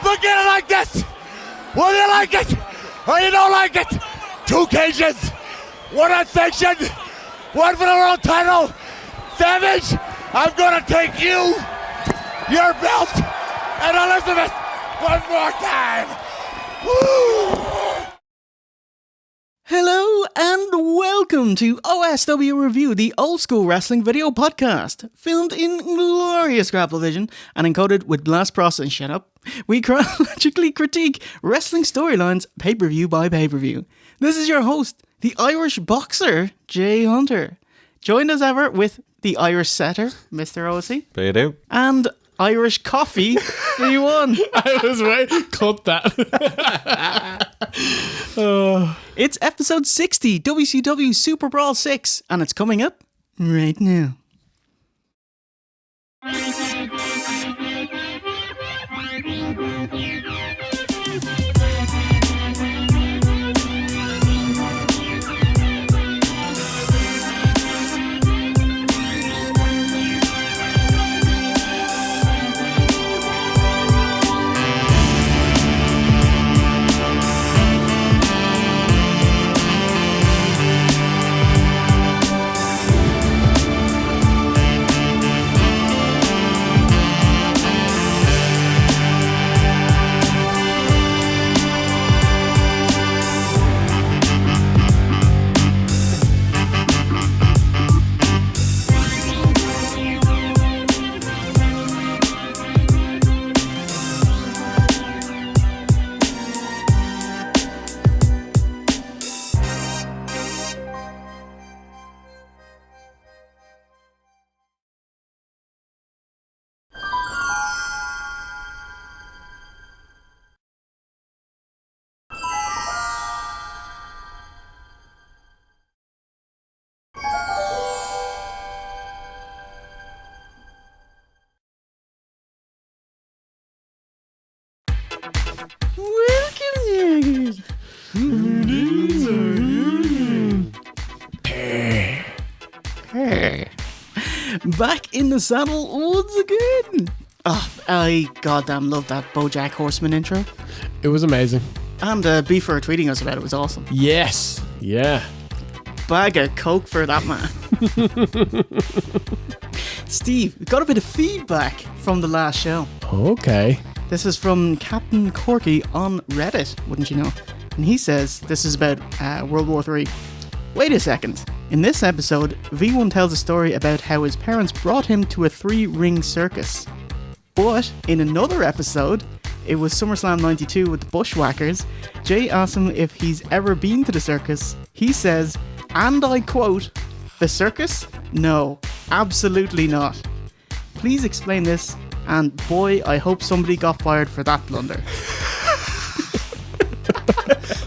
Look at it like this. Will you like it? Or you don't like it? 2 cages. 1 unsanctioned. 1 for the world title. Savage, I'm going to take you, your belt, and Elizabeth one more time. Woo! Hello and welcome to OSW Review, the old school wrestling video podcast. Filmed in glorious grapple vision and encoded with blast processing. Shut up. We chronologically critique wrestling storylines pay-per-view by pay-per-view. This is your host, the Irish boxer, Jay Hunter. Joined as ever with the Irish setter, Mr. O.C. How you do? And Irish coffee, V1. I was right. Cut that. It's episode 60, WCW SuperBrawl VI, and it's coming up right now. Back in the saddle once again. Oh, I goddamn love that Bojack Horseman intro. It was amazing. And B for tweeting us about it was awesome. Yes. Yeah. Bag of coke for that man. Steve, we got a bit of feedback from the last show. Okay. This is from Captain Corky on Reddit, wouldn't you know? And he says this is about World War III. Wait a second. In this episode, V1 tells a story about how his parents brought him to a 3-ring circus. But in another episode, it was SummerSlam 92 with the Bushwhackers, Jay asks him if he's ever been to the circus. He says, and I quote, "The circus? No, absolutely not. Please explain this, and boy, I hope somebody got fired for that blunder."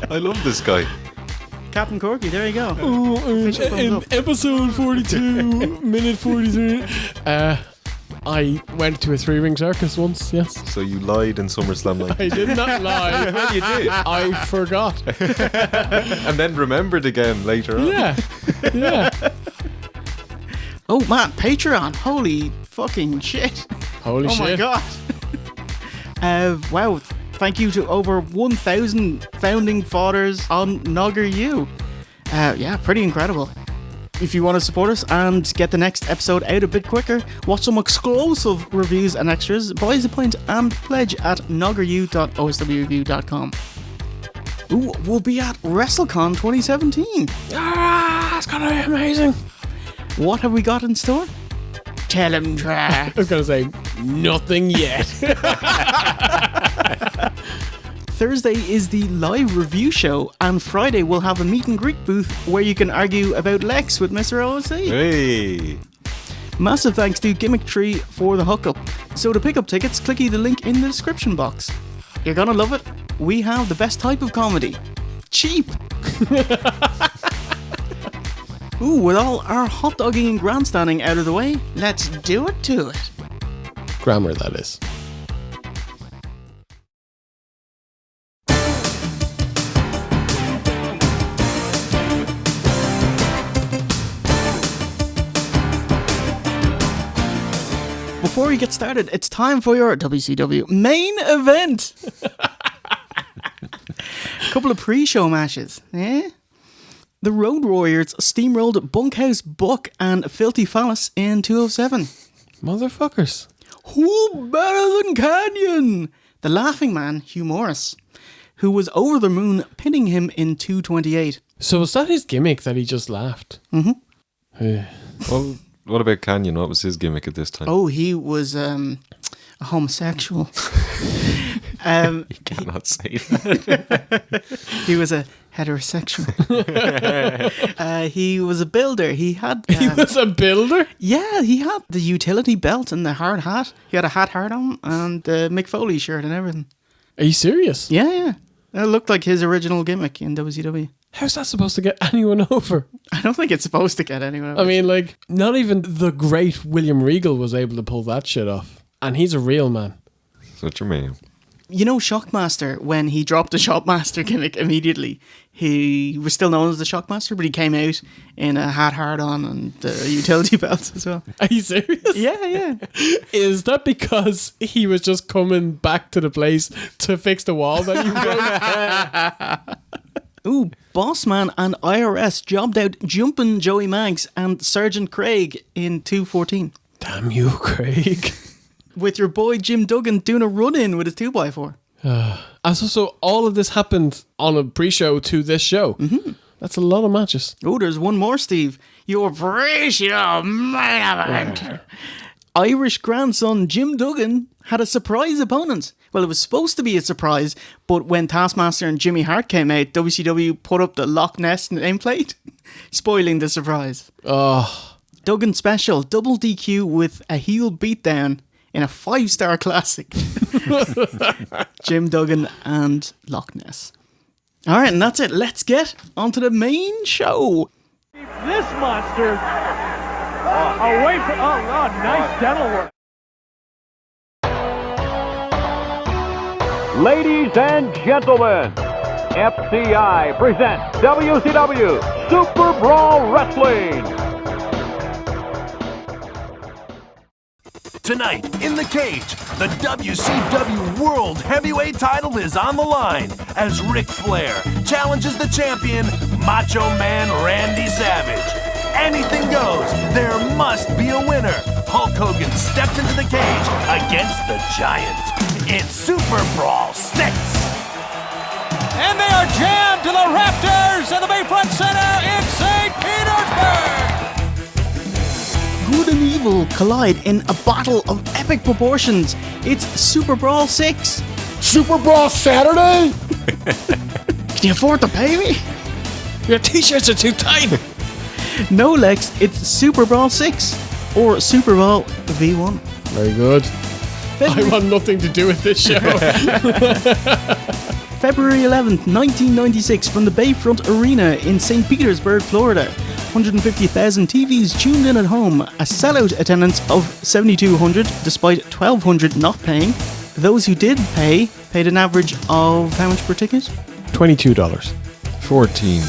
I love this guy. Captain Corky, there you go. In episode 42, minute 43, I went to a 3-ring circus once, yes. So you lied in SummerSlam 90. I did not lie. Well, you did. I forgot. And then remembered again later on. Yeah. Oh man, Patreon. Holy fucking shit. Holy shit. Oh my god. Wow. Thank you to over 1,000 founding fathers on NoggerU. Yeah, pretty incredible. If you want to support us and get the next episode out a bit quicker, watch some exclusive reviews and extras, buy us a pint and pledge at noggeru.oswreview.com. Ooh, we'll be at WrestleCon 2017. It's gonna be amazing. What have we got in store? Tell him, try. I was gonna say, nothing yet. Thursday is the live review show, and Friday we'll have a meet and greet booth where you can argue about Lex with Mr. OC. Hey. Massive thanks to Gimmick Tree for the hookup. So to pick up tickets, clicky the link in the description box. You're gonna love it. We have the best type of comedy. Cheap. Ooh, with all our hot dogging and grandstanding out of the way, let's do it to it. Grammar, that is. Before before we get started, it's time for your WCW main event. A couple of pre-show matches, eh? The Road Warriors steamrolled Bunkhouse Buck and Filthy Phallus in 207. Motherfuckers. Who better than Canyon? The Laughing Man, Hugh Morris, who was over the moon, pinning him in 228. So was that his gimmick that he just laughed? Mm-hmm. Well, what about Canyon? What was his gimmick at this time? Oh, he was a homosexual. You cannot say that. He was a heterosexual. He was a builder. He had... He was a builder? Yeah, he had the utility belt and the hard hat. He had a hat on and the Mick Foley shirt and everything. Are you serious? Yeah. It looked like his original gimmick in WCW. How's that supposed to get anyone over? I don't think it's supposed to get anyone over. I mean, like, not even the great William Regal was able to pull that shit off. And he's a real man. Such a man. You know Shockmaster, when he dropped the Shockmaster gimmick immediately, he was still known as the Shockmaster, but he came out in a hat hard on and the utility belts as well. Are you serious? Yeah. Is that because he was just coming back to the place to fix the wall that you broke? Ooh, Bossman and IRS jobbed out Jumpin' Joey Maggs and Sergeant Craig in 214. Damn you, Craig. With your boy Jim Duggan doing a run-in with his 2x4. So all of this happened on a pre-show to this show. Mm-hmm. That's a lot of matches. Oh, there's one more, Steve. Your pre-show main event. Irish grandson Jim Duggan had a surprise opponent. Well, it was supposed to be a surprise, but when Taskmaster and Jimmy Hart came out, WCW put up the Loch Ness nameplate, spoiling the surprise. Oh. Duggan special, double DQ with a heel beatdown in a 5-star classic. Jim Duggan and Loch Ness. All right, and that's it. Let's get onto the main show. This monster away from... Oh, nice dental work. Ladies and gentlemen, FCI presents WCW SuperBrawl Wrestling. Tonight, in the cage, the WCW World Heavyweight title is on the line as Ric Flair challenges the champion, Macho Man Randy Savage. Anything goes. There must be a winner. Hulk Hogan steps into the cage against the Giant. It's SuperBrawl VI. And they are jammed to the rafters of the Bayfront Center in St. Petersburg. Good and evil collide in a battle of epic proportions. It's SuperBrawl VI. SuperBrawl Saturday? Can you afford to pay me? Your t-shirts are too tight. No, Lex, it's SuperBrawl VI or SuperBrawl V1. Very good. I want nothing to do with this show. February 11th, 1996, from the Bayfront Arena in St. Petersburg, Florida. 150,000 TVs tuned in at home. A sellout attendance of 7,200, despite 1,200 not paying. Those who did pay paid an average of how much per ticket? $22. 14.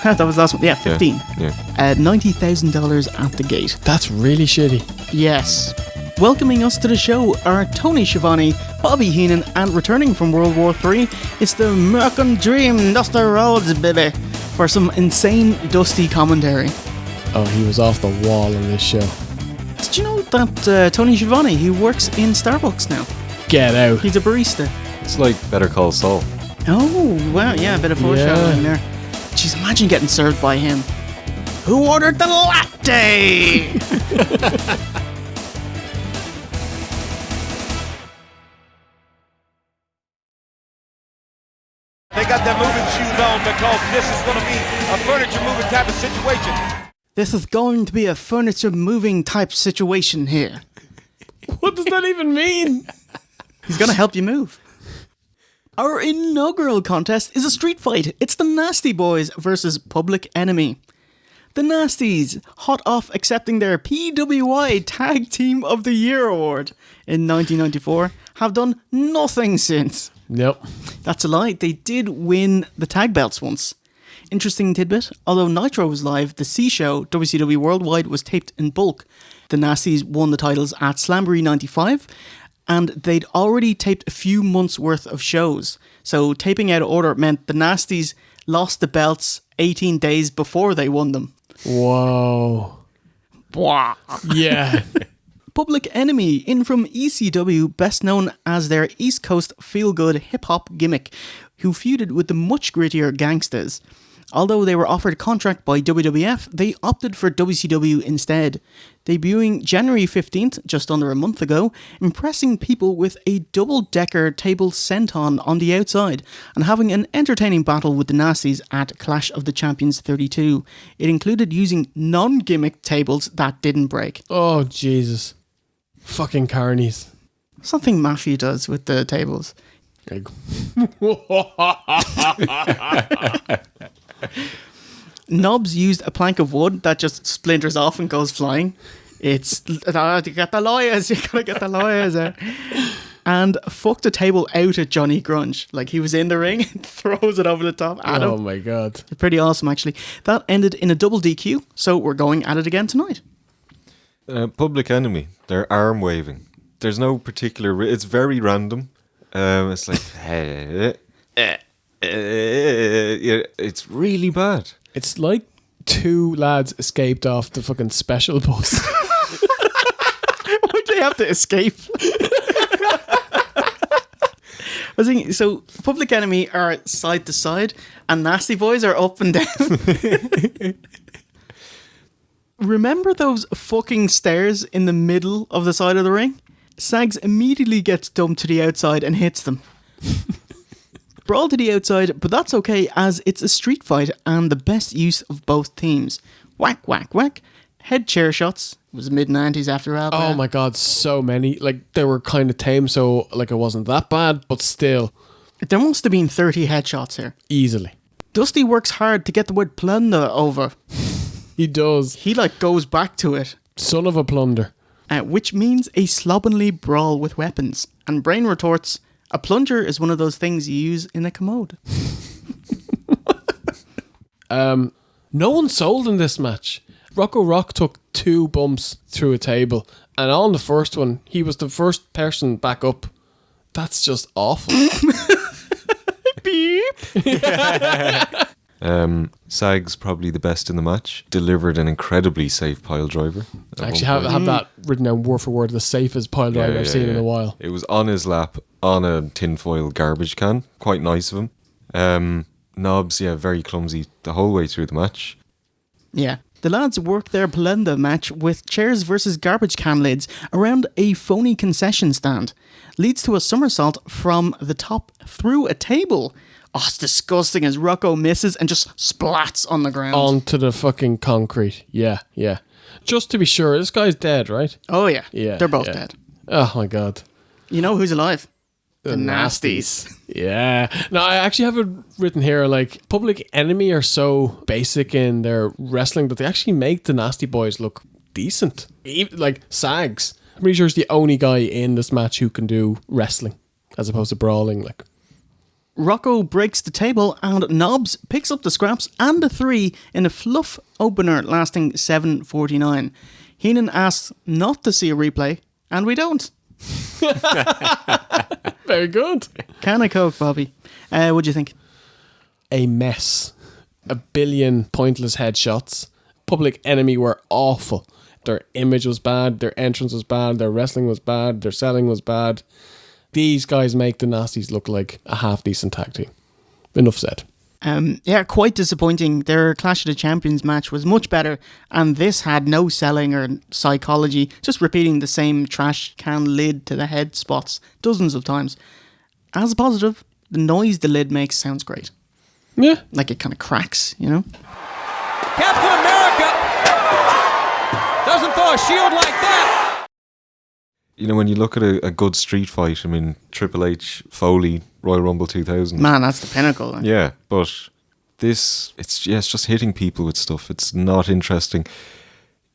That was the last one. Yeah, 15. Yeah. $90,000 at the gate. That's really shitty. Yes. Welcoming us to the show are Tony Schiavone, Bobby Heenan, and returning from World War III, it's the American Dream, Dusty Rhodes, baby, for some insane, dusty commentary. Oh, he was off the wall in this show. Did you know that Tony Schiavone, he works in Starbucks now? Get out. He's a barista. It's like Better Call Saul. Oh, wow, yeah, a bit of foreshadowing there. Jeez, imagine getting served by him. Who ordered the latte? They got their moving shoes on because this is going to be a furniture moving type of situation. This is going to be a furniture moving type situation here. What does that even mean? He's going to help you move. Our inaugural contest is a street fight. It's the Nasty Boys versus Public Enemy. The Nasties, hot off accepting their PWI Tag Team of the Year award in 1994, have done nothing since. Nope. That's a lie. They did win the tag belts once. Interesting tidbit, although Nitro was live, the C Show, WCW Worldwide, was taped in bulk. The Nasties won the titles at Slamboree 95, and they'd already taped a few months' worth of shows. So taping out of order meant the Nasties lost the belts 18 days before they won them. Whoa. Yeah. Public Enemy, in from ECW, best known as their East Coast feel-good hip-hop gimmick, who feuded with the much grittier Gangstas. Although they were offered a contract by WWF, they opted for WCW instead, debuting January 15th, just under a month ago, impressing people with a double-decker table senton on the outside, and having an entertaining battle with the Nasties at Clash of the Champions 32. It included using non-gimmick tables that didn't break. Oh, Jesus. Fucking carnies. Something Mafia does with the tables. Knobs used a plank of wood that just splinters off and goes flying. You got the lawyers, you gotta get the lawyers out. And fucked a table out at Johnny Grunge. Like, he was in the ring and throws it over the top at him. Oh my God. Pretty awesome, actually. That ended in a double DQ, so we're going at it again tonight. Public Enemy, they're arm waving. There's no particular... It's very random. It's like... it's really bad. It's like two lads escaped off the fucking special bus. Why'd they have to escape? I was thinking, so Public Enemy are side to side and Nasty Boys are up and down. Remember those fucking stairs in the middle of the side of the ring? Sags immediately gets dumped to the outside and hits them. Brawl to the outside, but that's okay as it's a street fight and the best use of both teams. Whack, whack, whack. Head chair shots. It was mid-90s after all. Oh my God, so many. Like, they were kind of tame, so like it wasn't that bad, but still. There must have been 30 headshots here. Easily. Dusty works hard to get the word plunder over. He does. He goes back to it. Son of a plunder. Which means a slovenly brawl with weapons. And Brain retorts, a plunger is one of those things you use in a commode. No one sold in this match. Rocco Rock took 2 bumps through a table, and on the first one, he was the first person back up. That's just awful. Beep. Sag's probably the best in the match. Delivered an incredibly safe pile driver. I actually have that written down word for word, the safest pile driver I've seen in a while. It was on his lap on a tinfoil garbage can. Quite nice of him. Knobs, very clumsy the whole way through the match. Yeah. The lads worked their Blenda match with chairs versus garbage can lids around a phony concession stand. Leads to a somersault from the top through a table. Oh, it's disgusting as Rocco misses and just splats on the ground. Onto the fucking concrete. Yeah. Just to be sure, this guy's dead, right? Oh, yeah. Yeah. They're both dead. Oh, my God. You know who's alive? The Nasties. Yeah. No, I actually have it written here, like, Public Enemy are so basic in their wrestling that they actually make the Nasty Boys look decent. Even, like, Sags. I'm pretty sure he's the only guy in this match who can do wrestling as opposed to brawling, like. Rocco breaks the table and Knobs picks up the scraps and the 3 in a fluff opener lasting 7:49. Heenan asks not to see a replay, and we don't. Very good. Can of Coke, Bobby. What'd you think? A mess. 1 billion pointless headshots. Public Enemy were awful. Their image was bad, their entrance was bad, their wrestling was bad, their selling was bad. These guys make the Nasties look like a half-decent tag team. Enough said. Quite disappointing. Their Clash of the Champions match was much better, and this had no selling or psychology, just repeating the same trash can lid to the head spots dozens of times. As a positive, the noise the lid makes sounds great. Yeah. Like it kind of cracks, you know? Captain America doesn't throw a shield like that. You know, when you look at a good street fight, I mean, Triple H, Foley, Royal Rumble 2000. Man, that's the pinnacle. Like. Yeah, but this, it's just hitting people with stuff. It's not interesting.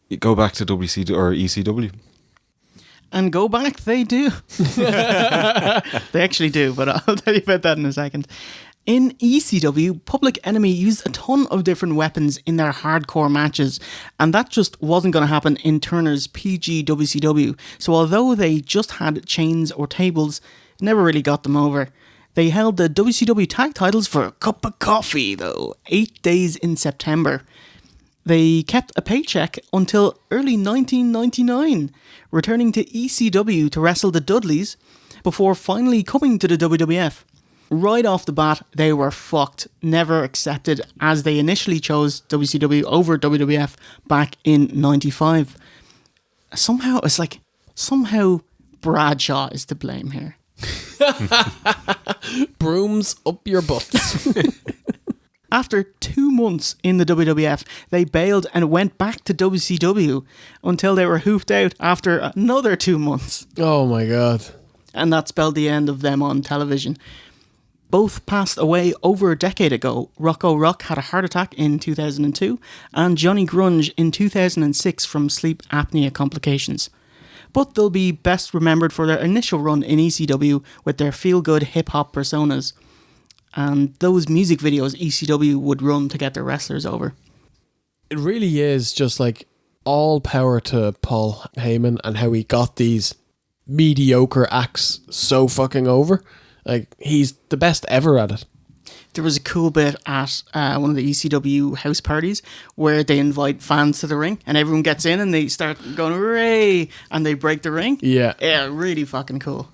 You go back to WCW or ECW. And go back, they do. They actually do, but I'll tell you about that in a second. In ECW, Public Enemy used a ton of different weapons in their hardcore matches, and that just wasn't going to happen in Turner's PG WCW. So although they just had chains or tables, it never really got them over. They held the WCW tag titles for a cup of coffee, though, 8 days in September. They kept a paycheck until early 1999, returning to ECW to wrestle the Dudleys, before finally coming to the WWF. Right off the bat, they were fucked, never accepted, as they initially chose WCW over WWF back in 95. Somehow Bradshaw is to blame here. Brooms up your butts. After 2 months in the WWF, they bailed and went back to WCW until they were hoofed out after another 2 months. Oh my God. And that spelled the end of them on television. Both passed away over a decade ago. Rocco Rock had a heart attack in 2002 and Johnny Grunge in 2006 from sleep apnea complications. But they'll be best remembered for their initial run in ECW with their feel-good hip-hop personas and those music videos ECW would run to get their wrestlers over. It really is just like all power to Paul Heyman and how he got these mediocre acts so fucking over. Like, he's the best ever at it. There was a cool bit at one of the ECW house parties where they invite fans to the ring and everyone gets in and they start going, hooray, and they break the ring. Yeah. Yeah, really fucking cool.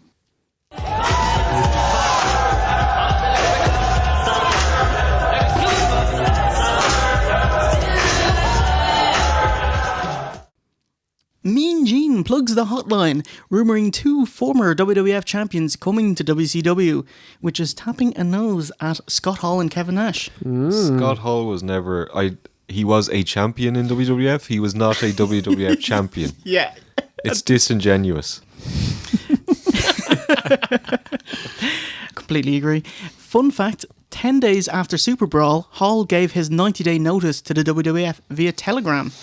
Mean Gene plugs the hotline, rumouring 2 former WWF champions coming to WCW, which is tapping a nose at Scott Hall and Kevin Nash. Scott Hall was never... He was a champion in WWF. He was not a WWF champion. Yeah. It's disingenuous. Completely agree. Fun fact, 10 days after SuperBrawl, Hall gave his 90-day notice to the WWF via telegram.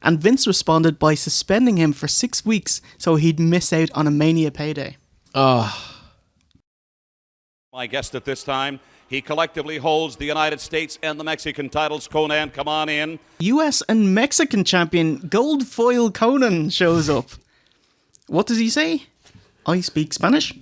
And Vince responded by suspending him for 6 weeks so he'd miss out on a Mania payday. My guest at this time, he collectively holds the United States and the Mexican titles. Konnan, come on in. US and Mexican champion Gold Foil Konnan shows up. What does he say? I speak Spanish.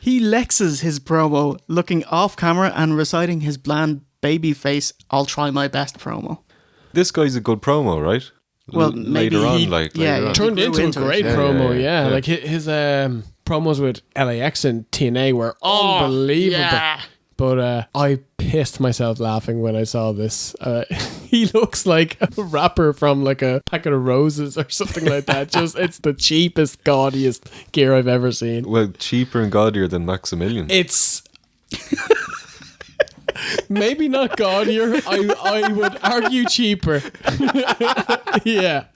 He lexes his promo, looking off camera and reciting his bland babyface, I'll try my best promo. This guy's a good promo, right? Well, later on. Turned into a great promo, yeah. Yeah. Like his promos with LAX and TNA were unbelievable. Yeah. But I pissed myself laughing when I saw this. He looks like a rapper from like a packet of roses or something like that. It's the cheapest, gaudiest gear I've ever seen. Well, cheaper and gaudier than Maximilian. It's maybe not gaudier. I would argue cheaper. Yeah.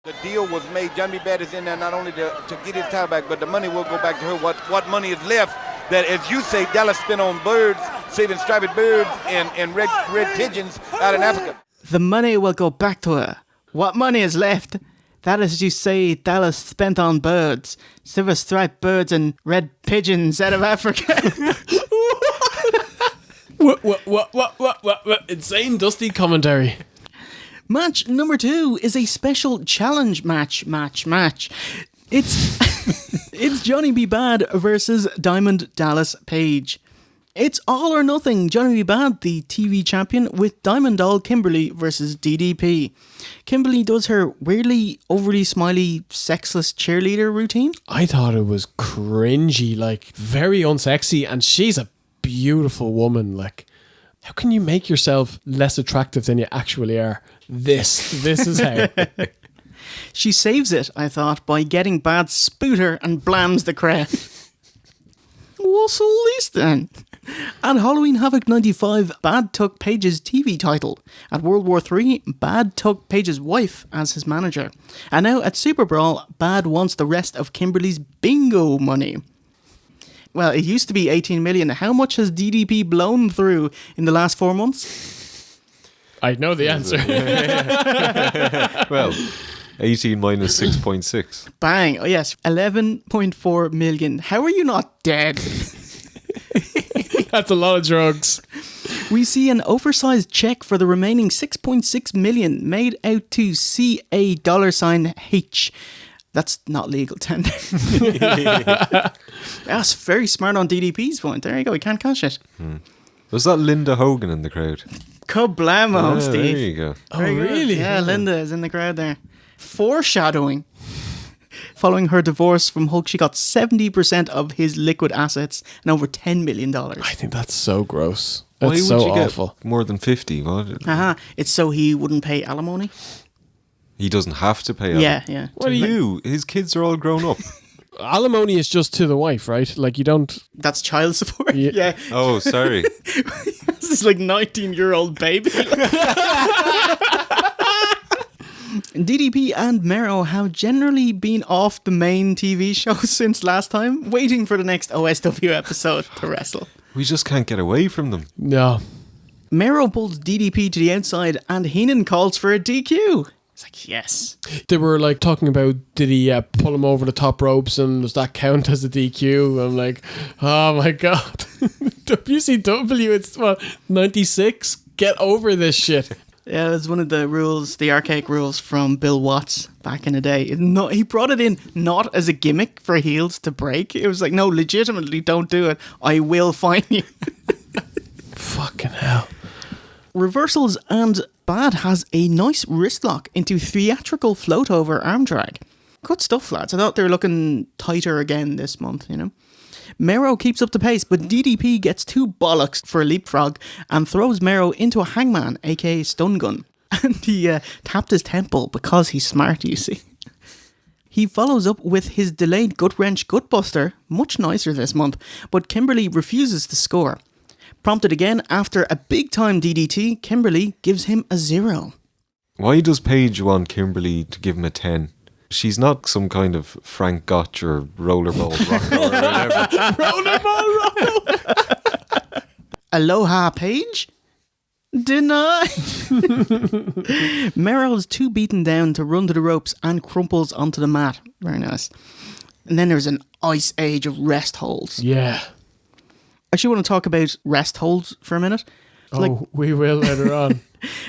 The deal was made. Johnny Bad is in there not only to get his title back, but the money will go back to her. What money is left that, as you say, Dallas spent on birds, saving striped birds and red pigeons out in Africa. The money will go back to her. What money is left? That is, you say, Dallas spent on birds, silver striped birds and red pigeons out of Africa. What? Insane dusty commentary. Match number 2 is a special challenge match. It's Johnny B. Bad versus Diamond Dallas Page. It's all or nothing. Johnny B. Bad, the TV champion, with Diamond Doll Kimberly versus DDP. Kimberly does her weirdly, overly smiley, sexless cheerleader routine. I thought it was cringy, like very unsexy, and she's a beautiful woman. Like, how can you make yourself less attractive than you actually are? This is how. She saves it, I thought, by getting Bad's spooter and blams the crowd. What's all this then? At Halloween Havoc 95, Bad took Page's TV title. At World War III, Bad took Page's wife as his manager. And now at SuperBrawl, Bad wants the rest of Kimberly's bingo money. Well, it used to be 18 million. How much has DDP blown through in the last 4 months? I know the answer. Well, 18 minus 6.6. Bang. Oh, yes. 11.4 million. How are you not dead? That's a lot of drugs. We see an oversized check for the remaining 6.6 million made out to CA $H. That's not legal tender. That's very smart on DDP's point. There you go. We can't cash it. Was that Linda Hogan in the crowd? Kablamo, Steve. There you go. Very good. really? Yeah, Linda is in the crowd there. Foreshadowing. Following her divorce from Hulk, she got 70% of his liquid assets and over $10 million. I think that's so gross. Why That's would so you awful. get more than 50? What? It's so he wouldn't pay alimony. He doesn't have to pay. Yeah. What are you? His kids are all grown up. Alimony is just to the wife, right? Like, you don't... That's child support. Yeah. Yeah. Oh, sorry. This is like 19-year-old baby. DDP and Mero have generally been off the main TV show since last time, waiting for the next OSW episode to wrestle. We just can't get away from them. No. Mero pulls DDP to the outside and Heenan calls for a DQ. It's like, yes. They were like talking about, did he pull him over the top ropes and does that count as a DQ? I'm like, oh my God. WCW, it's what, 96? Get over this shit. Yeah, it's one of the rules, the archaic rules from Bill Watts back in the day. He brought it in not as a gimmick for heels to break. It was like, no, legitimately, don't do it. I will fine you. Fucking hell. Reversals, and Bad has a nice wrist lock into theatrical float over arm drag. Good stuff, lads. I thought they were looking tighter again this month, you know. Mero keeps up the pace, but DDP gets 2 bollocks for a leapfrog and throws Mero into a hangman, aka stun gun. And he tapped his temple because he's smart, you see. He follows up with his delayed gut wrench gutbuster, much nicer this month, but Kimberly refuses to score. Prompted again after a big time DDT, Kimberly gives him a 0. Why does Paige want Kimberly to give him a 10? She's not some kind of Frank Gotch or rollerball rocker or whatever. Rollerball rocker. Aloha, Paige? Denied. Mero's too beaten down to run to the ropes and crumples onto the mat. Very nice. And then there's an ice age of rest holds. Yeah. I actually want to talk about rest holds for a minute. We will later on.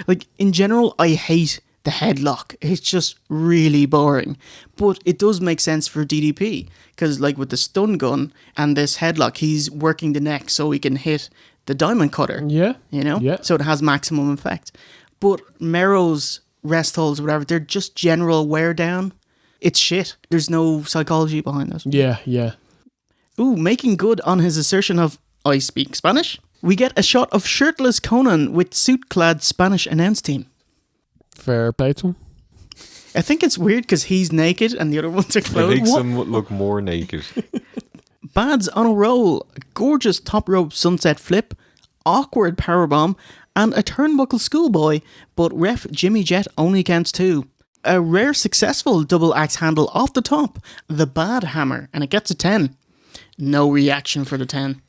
Like, in general, I hate the headlock. It's just really boring. But it does make sense for DDP. Because, like, with the stun gun and this headlock, he's working the neck so he can hit the diamond cutter. Yeah. You know? Yeah. So it has maximum effect. But Mero's rest holds, whatever, they're just general wear down. It's shit. There's no psychology behind it. Yeah. Ooh, making good on his assertion of, I speak Spanish. We get a shot of shirtless Konnan with suit-clad Spanish announce team. Fair play to him. I think it's weird because he's naked and the other ones are It clothed. makes them look more naked. Bad's on a roll, gorgeous top rope sunset flip, awkward powerbomb, and a turnbuckle schoolboy, but ref Jimmy Jet only counts 2. A rare successful double axe handle off the top, the Bad Hammer, and it gets a 10. No reaction for the 10.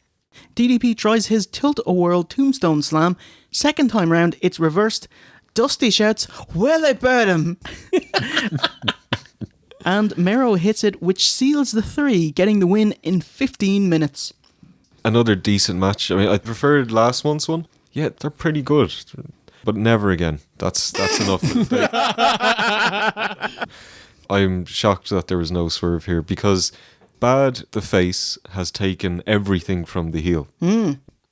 DDP tries his tilt-a-whirl tombstone slam. Second time round, it's reversed. Dusty shouts, "Well, I bet him!" And Mero hits it, which seals the 3, getting the win in 15 minutes. Another decent match. I mean, I preferred last month's one. Yeah, they're pretty good. But never again. That's enough. I'm shocked that there was no swerve here because Bad, the face, has taken everything from the heel.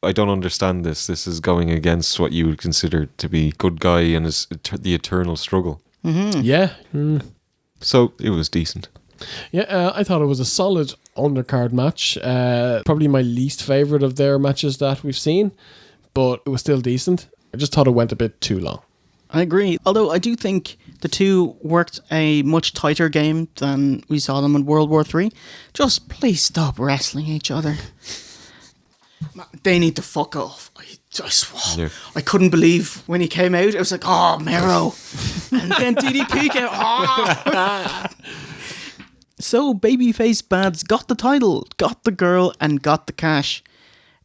I don't understand this. This is going against what you would consider to be good guy and the eternal struggle. Yeah. So it was decent. Yeah, I thought it was a solid undercard match. Probably my least favourite of their matches that we've seen, but it was still decent. I just thought it went a bit too long. I agree. Although I do think the two worked a much tighter game than we saw them in World War III. Just please stop wrestling each other. They need to fuck off. I couldn't believe when he came out. I was like, oh, Mero. And then DDP came. Oh. So Babyface Bad's got the title, got the girl, and got the cash.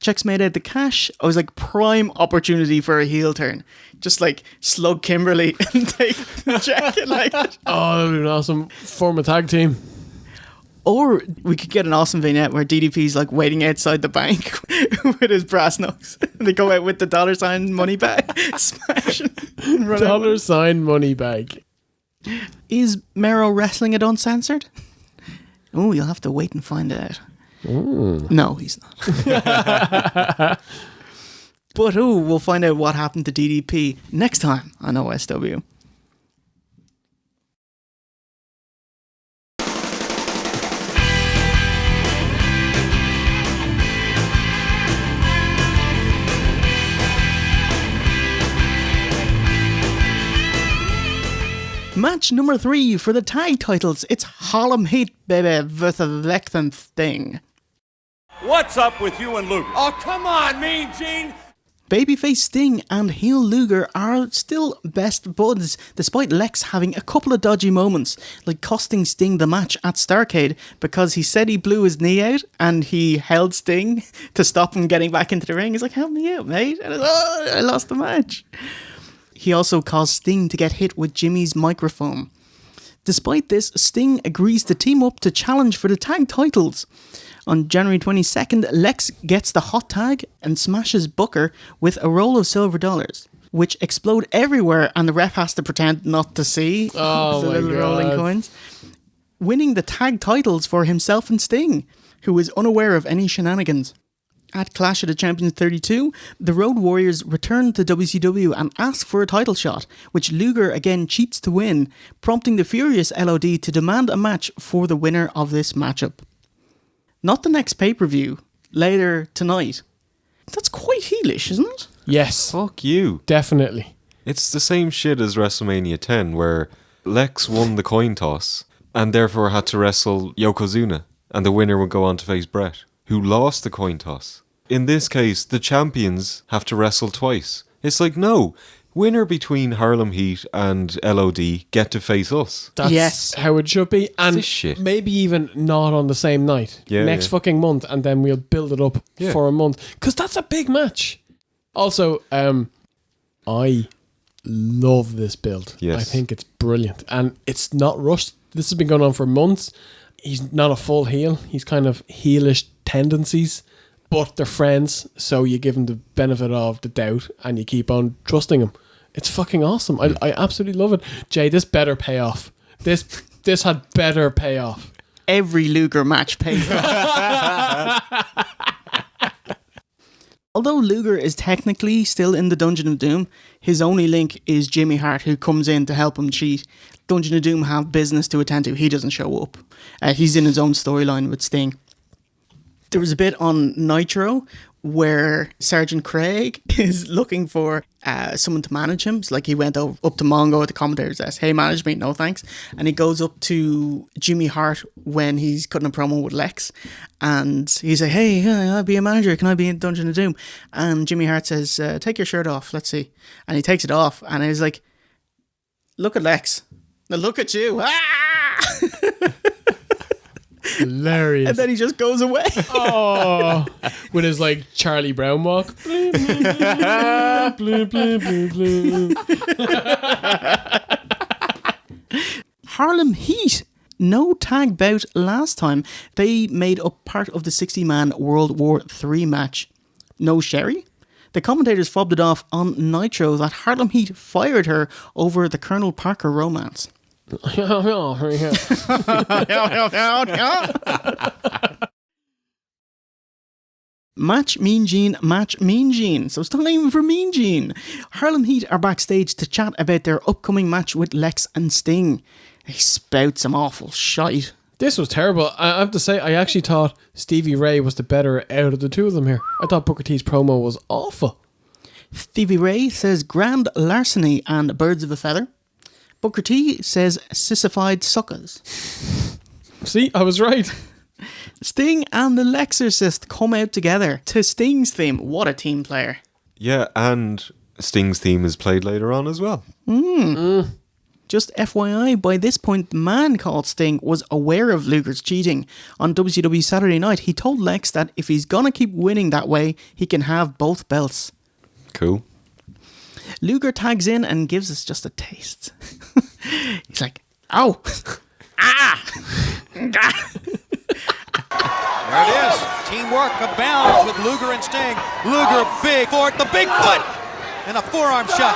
Checks made out the cash. I was like, prime opportunity for a heel turn. Just like slug Kimberly and take the check. Like, Oh, that would be an awesome form a tag team. or we could get an awesome vignette where DDP's like waiting outside the bank with his brass knucks. They go out with the $sign money bag, smashing. and run out. $sign money bag. Is Mero wrestling it uncensored? Oh, you'll have to wait and find out. No, he's not. But we'll find out what happened to DDP next time on OSW. Match number 3 for the tag titles. It's Harlem Heat, baby, versus Lex and Sting. What's up with you and Luger? Oh, come on, Mean Gene. Babyface Sting and heel Luger are still best buds, despite Lex having a couple of dodgy moments, like costing Sting the match at Starrcade because he said he blew his knee out and he held Sting to stop him getting back into the ring. He's like, help me out, mate. And I lost the match. He also caused Sting to get hit with Jimmy's microphone. Despite this, Sting agrees to team up to challenge for the tag titles. On January 22nd, Lex gets the hot tag and smashes Booker with a roll of silver dollars, which explode everywhere and the ref has to pretend not to see Oh the my little God. rolling coins. Winning the tag titles for himself and Sting, who is unaware of any shenanigans. At Clash of the Champions 32, the Road Warriors return to WCW and ask for a title shot, which Luger again cheats to win, prompting the furious LOD to demand a match for the winner of this matchup. Not the next pay-per-view, later tonight. That's quite heelish, isn't it? Yes, Fuck you. definitely. It's the same shit as WrestleMania 10, where Lex won the coin toss and therefore had to wrestle Yokozuna, and the winner would go on to face Brett, who lost the coin toss. In this case, the champions have to wrestle twice. It's like, no, winner between Harlem Heat and LOD get to face us. That's Yes. how it should be. And This shit. maybe even not on the same night. Yeah, Next yeah. fucking month, and then we'll build it up Yeah. for a month. Because that's a big match. Also, I love this build. Yes. I think it's brilliant. And it's not rushed. This has been going on for months. He's not a full heel. He's kind of heelish tendencies. But they're friends, so you give him the benefit of the doubt and you keep on trusting him. It's fucking awesome. I absolutely love it. Jay, this better pay off. This had better pay off. Every Luger match pays off. Although Luger is technically still in the Dungeon of Doom, his only link is Jimmy Hart, who comes in to help him cheat. Dungeon of Doom have business to attend to. He doesn't show up. He's in his own storyline with Sting. There was a bit on Nitro where Sergeant Craig is looking for someone to manage him. It's like he went up to Mongo at the commentator's desk. Hey, manage me, no thanks. And he goes up to Jimmy Hart when he's cutting a promo with Lex. And he's like, hey, I'll be a manager. Can I be in Dungeon of Doom? And Jimmy Hart says, take your shirt off. Let's see. And he takes it off. And he's like, look at Lex. Now look at you. Ah! Hilarious. And then he just goes away. Oh, with his like Charlie Brown walk. Harlem Heat. No tag bout last time. They made up part of the 60-man World War III match. No Sherry? The commentators fobbed it off on Nitro that Harlem Heat fired her over the Colonel Parker romance. Match Mean Gene, match Mean Gene. So it's time for Mean Gene. Harlem Heat are backstage to chat about their upcoming match with Lex and Sting. They spout some awful shite. This was terrible. I have to say, I actually thought Stevie Ray was the better out of the two of them here. I thought Booker T's promo was awful. Stevie Ray says grand larceny and birds of a feather. Booker T says sissified suckers. See, I was right. Sting and the Lexorcist come out together to Sting's theme. What a team player. Yeah, and Sting's theme is played later on as well. Just FYI, by this point, the man called Sting was aware of Luger's cheating. On WCW Saturday Night, he told Lex that if he's gonna keep winning that way, he can have both belts. Cool. Luger tags in and gives us just a taste. He's like, ow! Ah! There it is. Teamwork abounds with Luger and Sting. Luger big for it, the big foot, and a forearm shot.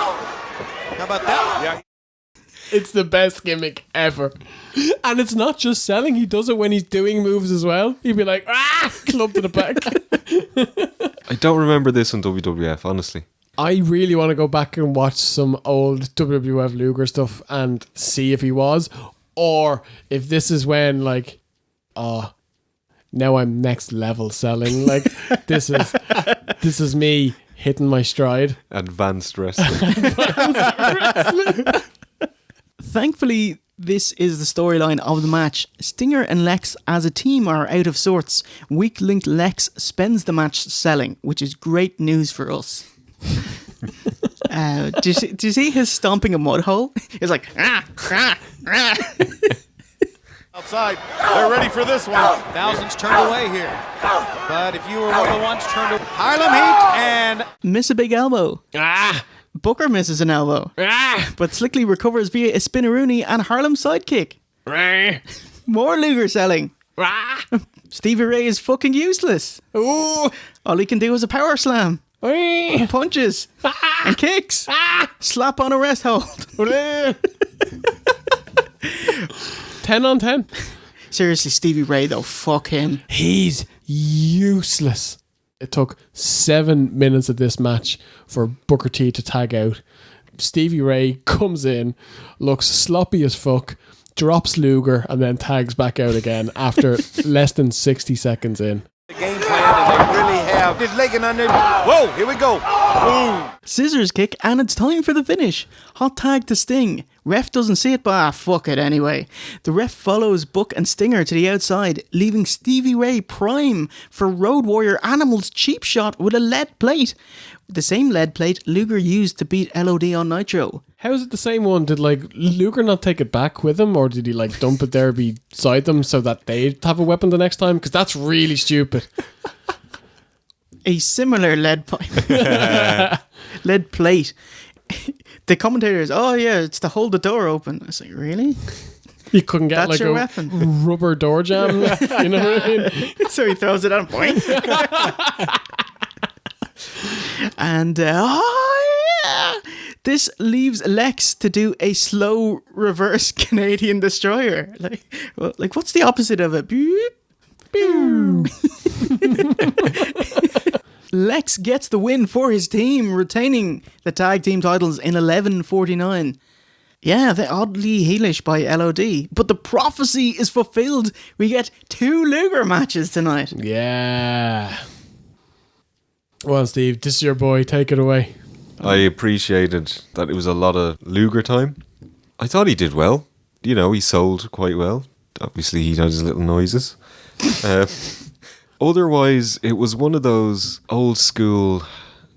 How about that? Yeah. It's the best gimmick ever. And it's not just selling, he does it when he's doing moves as well. He'd be like, club to the back. I don't remember this on WWF, honestly. I really want to go back and watch some old WWF Luger stuff and see if he was, or if this is when, like, now I'm next level selling. Like, this is me hitting my stride. Advanced wrestling. Thankfully, this is the storyline of the match. Stinger and Lex as a team are out of sorts. Weak-linked Lex spends the match selling, which is great news for us. Do you see his stomping a mud hole? He's like, Outside, they're ready for this one. Thousands turned away here. But if you were one of the ones turned away, Harlem Heat and miss a big elbow. Booker misses an elbow. But Slickly recovers via a spinneroonie and Harlem sidekick. More Luger selling. Stevie Ray is fucking useless. Ooh. All he can do is a power slam. Punches and kicks. Slap on a rest hold. 10 on 10. Seriously, Stevie Ray though, fuck him. He's useless. It took 7 minutes of this match for Booker T to tag out. Stevie Ray comes in, looks sloppy as fuck, drops Luger, and then tags back out again after less than 60 seconds in. The game plan, and they really have this legging under. Whoa, here we go. Boom. Scissors kick, and it's time for the finish. Hot tag to Sting. Ref doesn't see it, but fuck it anyway. The ref follows Book and Stinger to the outside, leaving Stevie Ray prime for Road Warrior Animal's cheap shot with a lead plate. The same lead plate Luger used to beat LOD on Nitro. How is it the same one? Did, like, Luger not take it back with him, or did he, like, dump it there beside them so that they'd have a weapon the next time? Because that's really stupid. A similar lead plate. The commentator is, oh yeah, it's to hold the door open. I was like, really? You couldn't get That's like your a weapon. Rubber door jam, you know what I mean? So he throws it on point. And this leaves Lex to do a slow reverse Canadian destroyer. Like what's the opposite of it? Boop, boop. Lex gets the win for his team, retaining the tag team titles in 11:49. Yeah, they're oddly heelish by LOD, but the prophecy is fulfilled. We get 2 Luger matches tonight. Yeah. Well, Steve, this is your boy. Take it away. I appreciated that it was a lot of Luger time. I thought he did well. You know, he sold quite well. Obviously, he had his little noises. Otherwise, it was one of those old school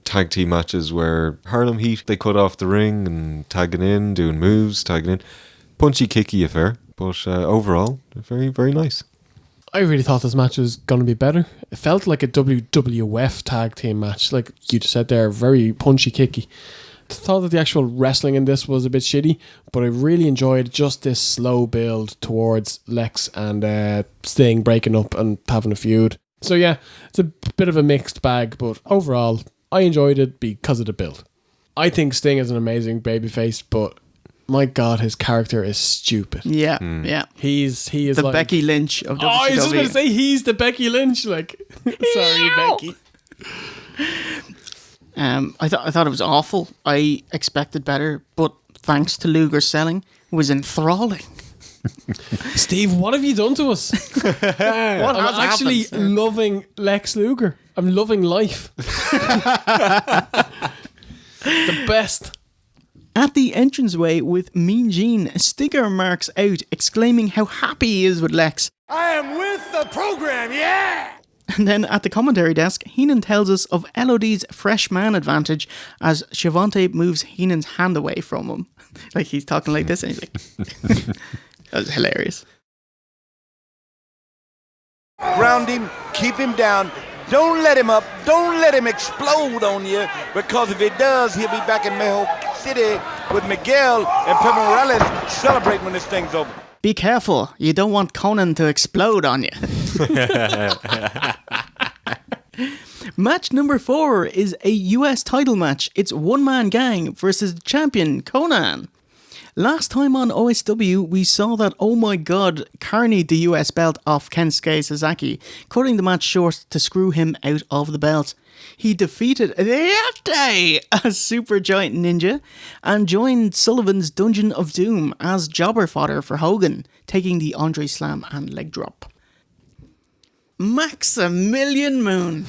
tag team matches where Harlem Heat, they cut off the ring and tagging in, doing moves, tagging in. Punchy, kicky affair. But overall, very, very nice. I really thought this match was going to be better. It felt like a WWF tag team match. Like you just said there, very punchy, kicky. I thought that the actual wrestling in this was a bit shitty, but I really enjoyed just this slow build towards Lex and Sting breaking up and having a feud. So yeah, it's a bit of a mixed bag, but overall, I enjoyed it because of the build. I think Sting is an amazing babyface, but my God, his character is stupid. Yeah, yeah. He is the like Becky Lynch of WCW. Oh, I was just going to say he's the Becky Lynch. Like, sorry, Becky. I thought it was awful. I expected better, but thanks to Luger's selling, it was enthralling. Steve, what have you done to us? I'm actually loving Lex Luger. I'm loving life. The best. At the entranceway with Mean Gene, Stinger marks out, exclaiming how happy he is with Lex. I am with the program, yeah! And then at the commentary desk, Heenan tells us of LOD's fresh man advantage as Schiavone moves Heenan's hand away from him. Like he's talking like this and he's like... That was hilarious. Ground him, keep him down. Don't let him up. Don't let him explode on you, because if he does, he'll be back in Mexico City with Miguel and Pepe Morales celebrating when this thing's over. Be careful. You don't want Konnan to explode on you. Match number 4 is a US title match. It's One Man Gang versus the champion, Konnan. Last time on OSW, we saw that Oh My God carnied the US belt off Kensuke Sasaki, cutting the match short to screw him out of the belt. He defeated Ryate as Supergiant Ninja and joined Sullivan's Dungeon of Doom as jobber fodder for Hogan, taking the Andre Slam and leg drop. Maximilian Moon.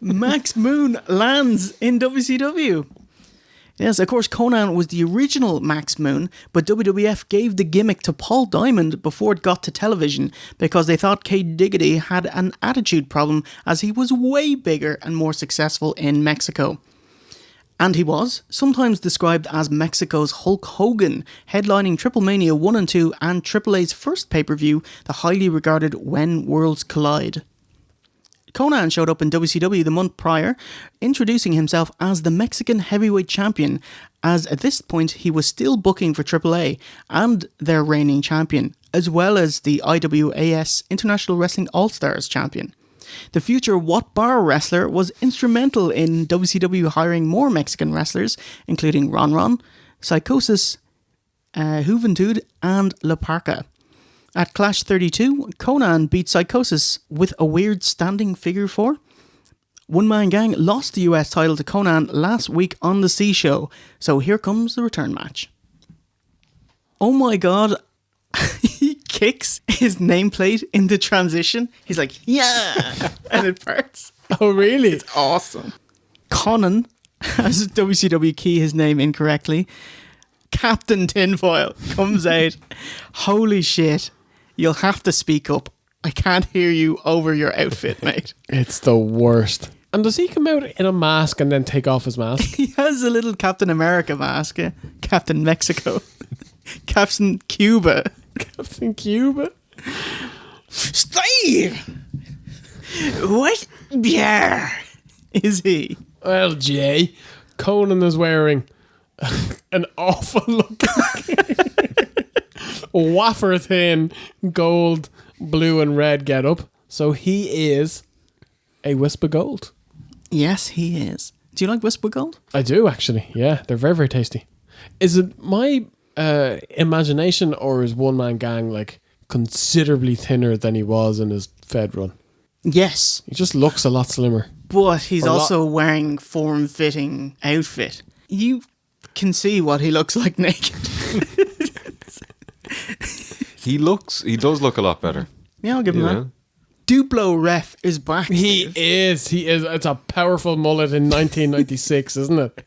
Max Moon lands in WCW. Yes, of course, Konnan was the original Max Moon, but WWF gave the gimmick to Paul Diamond before it got to television because they thought K. Diggity had an attitude problem as he was way bigger and more successful in Mexico. And he was, sometimes described as Mexico's Hulk Hogan, headlining Triple Mania 1 and 2 and AAA's first pay-per-view, the highly regarded When Worlds Collide. Konnan showed up in WCW the month prior, introducing himself as the Mexican heavyweight champion, as at this point he was still booking for AAA and their reigning champion, as well as the IWAS International Wrestling All-Stars champion. The future What Bar wrestler was instrumental in WCW hiring more Mexican wrestlers, including Ron Ron, Psychosis, Juventud, and La Parca. At Clash 32, Konnan beat Psychosis with a weird standing figure 4. One Man Gang lost the US title to Konnan last week on the C Show, so here comes the return match. Oh my God, he kicks his nameplate in the transition. He's like, yeah, and it hurts. Oh, really? It's awesome. Konnan has WCW key his name incorrectly. Captain Tinfoil comes out. Holy shit. You'll have to speak up. I can't hear you over your outfit, mate. It's the worst. And does he come out in a mask and then take off his mask? He has a little Captain America mask. Captain Mexico. Captain Cuba. Captain Cuba? Steve! What beer is he? Well, Jay, Konnan is wearing an awful looking wafer thin gold, blue and red getup. So he is a Wisp of Gold. Yes, he is. Do you like Wisp of Gold? I do, actually. Yeah, they're very, very tasty. Is it my imagination, or is One Man Gang like considerably thinner than he was in his Fed run? Yes. He just looks a lot slimmer. But he's also wearing form-fitting outfit. You can see what he looks like naked. He does look a lot better. Yeah, I'll give him that. Duplo Ref is back. He is. It's a powerful mullet in 1996, isn't it?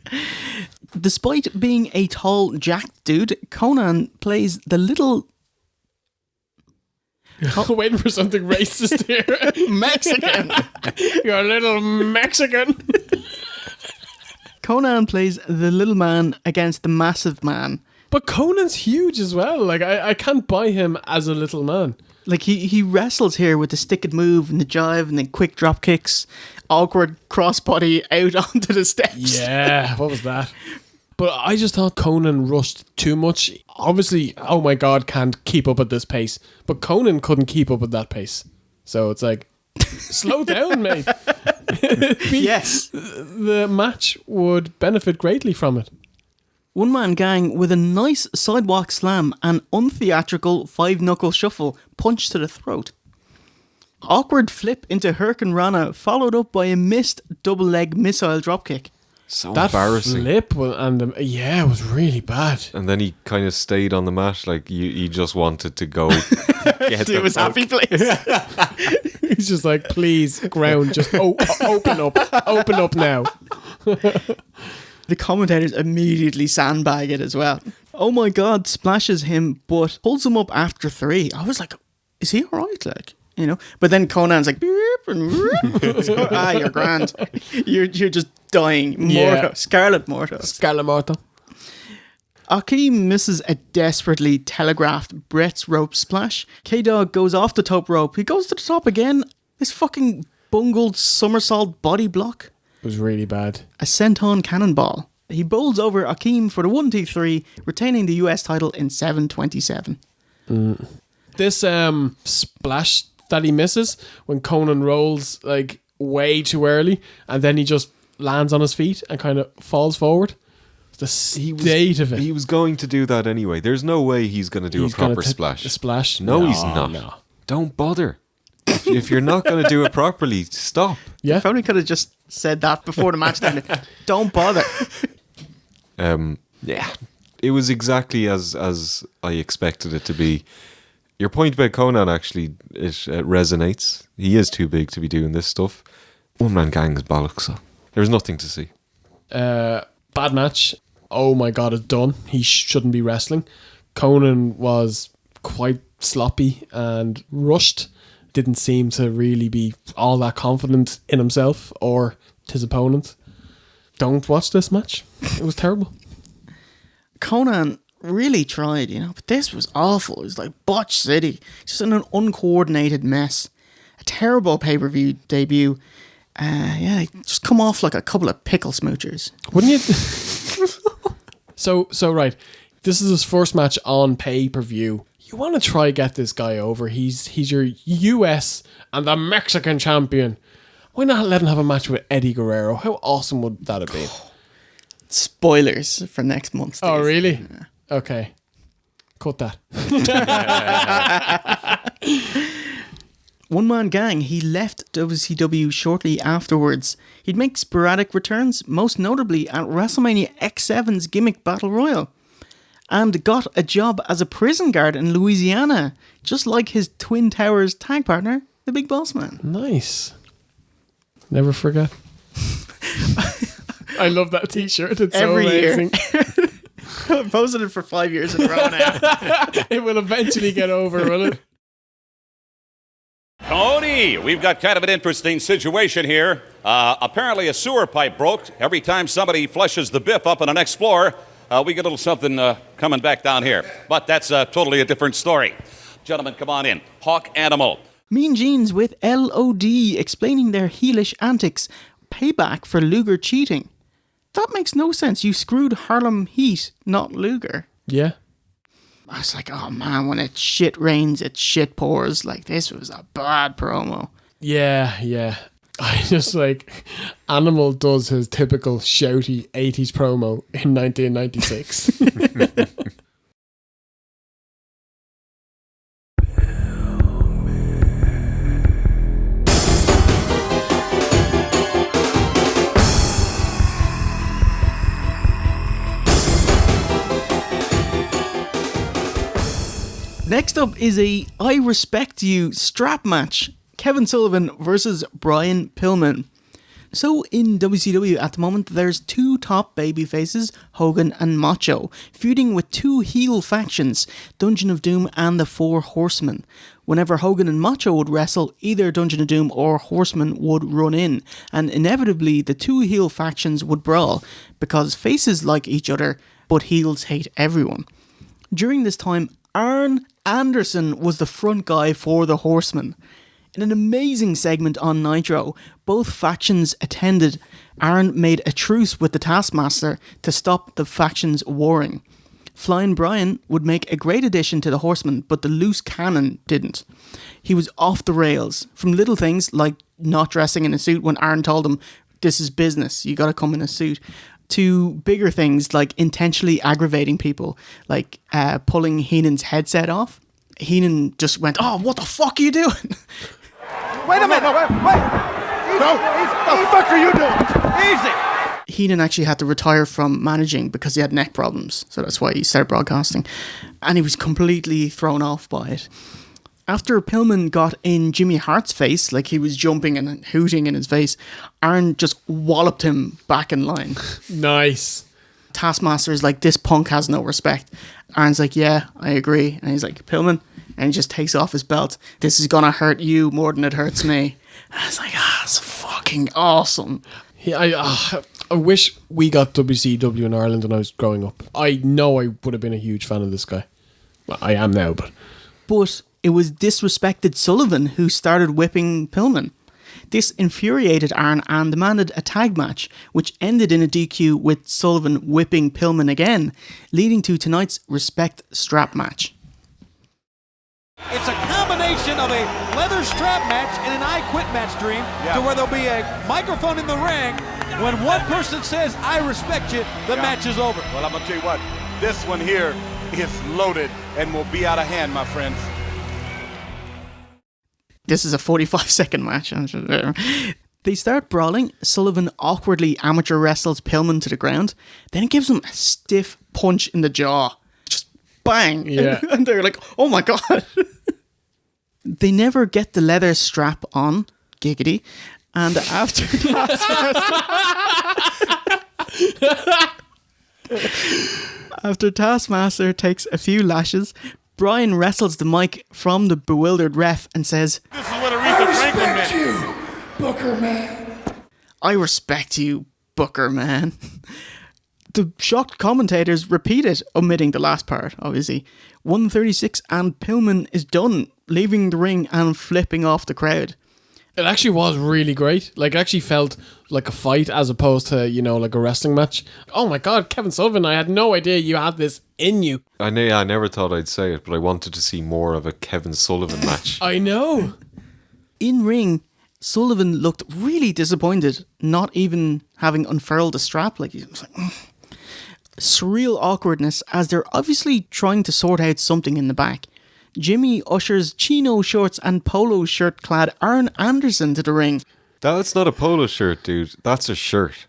Despite being a tall, jacked dude, Konnan plays the little... Waiting for something racist here. Mexican. You're a little Mexican. Konnan plays the little man against the massive man. But Conan's huge as well. Like, I can't buy him as a little man. Like, he wrestles here with the stick and move and the jive and then quick drop kicks, awkward crossbody out onto the steps. Yeah, what was that? But I just thought Konnan rushed too much. Obviously, Oh My God can't keep up at this pace, but Konnan couldn't keep up at that pace. So it's like, slow down, mate. Yes. The match would benefit greatly from it. One Man Gang with a nice sidewalk slam and untheatrical 5-knuckle shuffle punch to the throat. Awkward flip into Hurricane Rana followed up by a missed double leg missile dropkick. So That embarrassing. flip it was really bad. And then he kind of stayed on the mat, like he just wanted to go get To his happy place. He's just like, please, ground, just open up now. The commentators immediately sandbag it as well. Oh my God splashes him, but pulls him up after 3. I was like, is he alright? Like, you know. But then Konnan's like, beep, and you're grand. You're just dying. Morto. Yeah. Scarlet Morto. Scarlet Morto. Akeem misses a desperately telegraphed Brett's rope splash. K-Dog goes off the top rope. He goes to the top again. This fucking bungled somersault body block. It was really bad. A senton cannonball. He bowls over Akeem for the 1-2-3, retaining the US title in 7:27. This splash that he misses when Konnan rolls like way too early, and then he just lands on his feet and kind of falls forward. The state of it. He was going to do that anyway. There's no way he's going to do a proper splash. A splash? No, he's not. No. Don't bother. If you're not going to do it properly, stop. Yeah. Probably could have just said that before the match started. Don't bother. Yeah. It was exactly as I expected it to be. Your point about Konnan, actually, it resonates. He is too big to be doing this stuff. One-man gang is bollocks, so there's nothing to see. Bad match. Oh my god, it's done. He shouldn't be wrestling. Konnan was quite sloppy and rushed. Didn't seem to really be all that confident in himself or his opponent. Don't watch this match. It was terrible. Konnan really tried, you know, but this was awful. It was like Botch City. Just an uncoordinated mess. A terrible pay-per-view debut. Yeah, just come off like a couple of pickle smoochers. Wouldn't you? So right. This is his first match on pay-per-view. You want to try get this guy over. He's your US and the Mexican champion. Why not let him have a match with Eddie Guerrero? How awesome would that have been? Spoilers for next month's days. Oh, really? Yeah. Okay. Cut that. One-man gang, he left WCW shortly afterwards. He'd make sporadic returns, most notably at WrestleMania X7's Gimmick Battle Royal, and got a job as a prison guard in Louisiana, just like his Twin Towers tag partner, the Big Boss Man. Nice. Never forget. I love that t-shirt. It's every so amazing. Year. I've posted it for 5 years in a row now. It will eventually get over, will it? Cody, we've got kind of an interesting situation here. Apparently a sewer pipe broke. Every time somebody flushes the biff up on the next floor, we get a little something coming back down here. But that's totally a different story. Gentlemen, come on in. Hawk Animal. Mean Genes with LOD explaining their heelish antics. Payback for Luger cheating. That makes no sense. You screwed Harlem Heat, not Luger. Yeah. I was like, oh man, when it shit rains, it shit pours. Like, this was a bad promo. Yeah. I just like, Animal does his typical shouty 80s promo in 1996. Next up is a I Respect You strap match. Kevin Sullivan versus Brian Pillman. So in WCW at the moment, there's two top baby faces, Hogan and Macho, feuding with two heel factions, Dungeon of Doom and the Four Horsemen. Whenever Hogan and Macho would wrestle, either Dungeon of Doom or Horseman would run in, and inevitably the two heel factions would brawl, because faces like each other, but heels hate everyone. During this time, Arn Anderson was the front guy for the Horsemen. In an amazing segment on Nitro, both factions attended. Arn made a truce with the Taskmaster to stop the factions warring. Flying Brian would make a great addition to the Horsemen, but the loose cannon didn't. He was off the rails, from little things like not dressing in a suit when Arn told him, this is business, you gotta come in a suit, to bigger things like intentionally aggravating people, like pulling Heenan's headset off. Heenan just went, oh, what the fuck are you doing? Wait a minute, wait. No, what the fuck are you doing? Easy. Heenan actually had to retire from managing because he had neck problems, so that's why he started broadcasting. And he was completely thrown off by it. After Pillman got in Jimmy Hart's face, like he was jumping and hooting in his face, Arn just walloped him back in line. Nice. Taskmaster's like, this punk has no respect. Arn's like, yeah, I agree. And he's like, Pillman, And he just takes off his belt. This is gonna hurt you more than it hurts me. And I was like, it's fucking awesome. I wish we got WCW in Ireland when I was growing up. I know I would have been a huge fan of this guy. Well, I am now, but it was disrespected Sullivan who started whipping Pillman. This infuriated Arn and demanded a tag match, which ended in a DQ with Sullivan whipping Pillman again, leading to tonight's Respect strap match. It's a combination of a leather strap match and an I Quit match, Dream, to where there'll be a microphone in the ring. When one person says, I respect you, the match is over. Well, I'm going to tell you what, this one here is loaded and will be out of hand, my friends. This is a 45-second match. They start brawling. Sullivan awkwardly amateur wrestles Pillman to the ground. Then he gives him a stiff punch in the jaw. Just bang. Yeah. And they're like, oh my God. They never get the leather strap on. Giggity. And after Taskmaster takes a few lashes, Brian wrestles the mic from the bewildered ref and says, This is what Aretha Franklin meant. You, bookerman. I respect you, bookerman. The shocked commentators repeat it, omitting the last part, obviously. 136 and Pillman is done, leaving the ring and flipping off the crowd. it actually was really great. Like, it actually felt like a fight as opposed to, you know, like a wrestling match. Oh my God, Kevin Sullivan, I had no idea you had this in you. I never thought I'd say it, but I wanted to see more of a Kevin Sullivan match. I know. In ring, Sullivan looked really disappointed, not even having unfurled the strap. Like, he was like, surreal awkwardness as they're obviously trying to sort out something in the back. Jimmy ushers chino shorts and polo shirt clad Arn Anderson to the ring. That's not a polo shirt, dude. That's a shirt.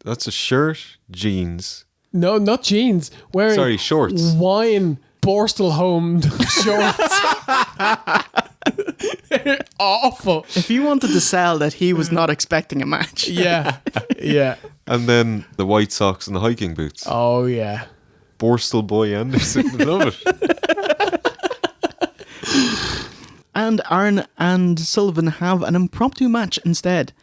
That's a shirt, jeans. No, not jeans. Wearing Shorts. Wine Borstel-homed shorts. Awful. If you wanted to sell that he was not expecting a match. Yeah. Yeah. And then the white socks and the hiking boots. Oh, yeah. Borstel boy Anderson. Love it. And Arn and Sullivan have an impromptu match instead.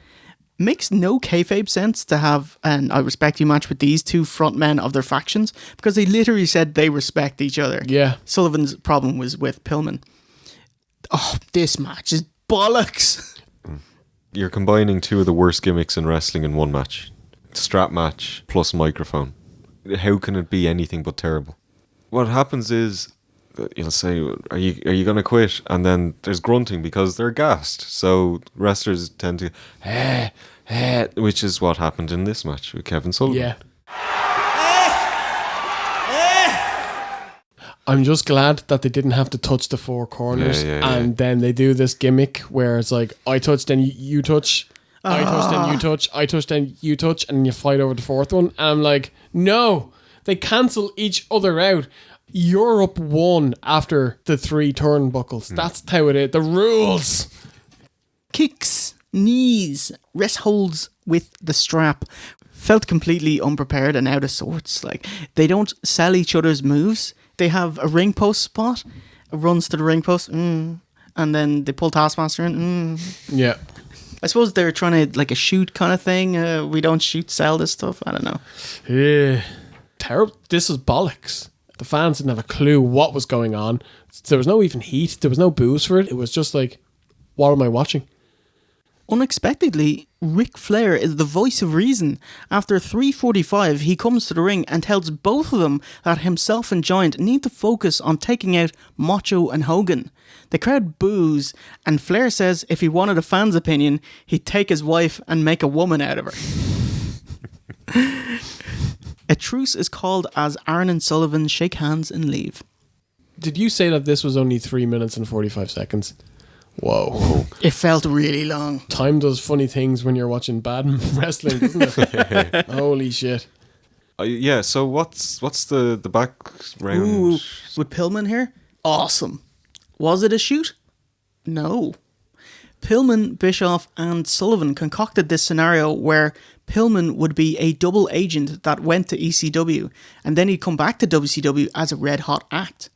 Makes no kayfabe sense to have an I respect you match with these two frontmen of their factions because they literally said they respect each other. Yeah. Sullivan's problem was with Pillman. Oh, this match is bollocks. You're combining two of the worst gimmicks in wrestling in one match. Strap match plus microphone. How can it be anything but terrible? What happens is, you'll say, are you going to quit? And then there's grunting because they're gassed. So wrestlers tend to, which is what happened in this match with Kevin Sullivan. Yeah. I'm just glad that they didn't have to touch the four corners. And then they do this gimmick where it's like, I touch, then you touch. I touch, then you touch. I touch, then you touch. And you fight over the fourth one. And I'm like, no. They cancel each other out. You're up one after the 3 turnbuckles. That's how it is. The rules. Kicks, knees, wrist holds with the strap. Felt completely unprepared and out of sorts. Like, they don't sell each other's moves. They have a ring post spot, runs to the ring post, and then they pull Taskmaster in. Yeah. I suppose they're trying to, like, a shoot kind of thing. We don't shoot, sell this stuff. I don't know. Yeah. Terrible. This was bollocks. The fans didn't have a clue what was going on. There was no even heat. There was no booze for it. It was just like, what am I watching? Unexpectedly, Ric Flair is the voice of reason. After 3:45, he comes to the ring and tells both of them that himself and Giant need to focus on taking out Macho and Hogan. The crowd boos, and Flair says if he wanted a fan's opinion, he'd take his wife and make a woman out of her. A truce is called as Arn and Sullivan shake hands and leave. Did you say that this was only 3 minutes and 45 seconds? Whoa. It felt really long. Time does funny things when you're watching bad wrestling, doesn't it? Holy shit. Yeah, so what's the background? Ooh, with Pillman here? Awesome. Was it a shoot? No. Pillman, Bischoff and Sullivan concocted this scenario where Pillman would be a double agent that went to ECW and then he'd come back to WCW as a red hot act.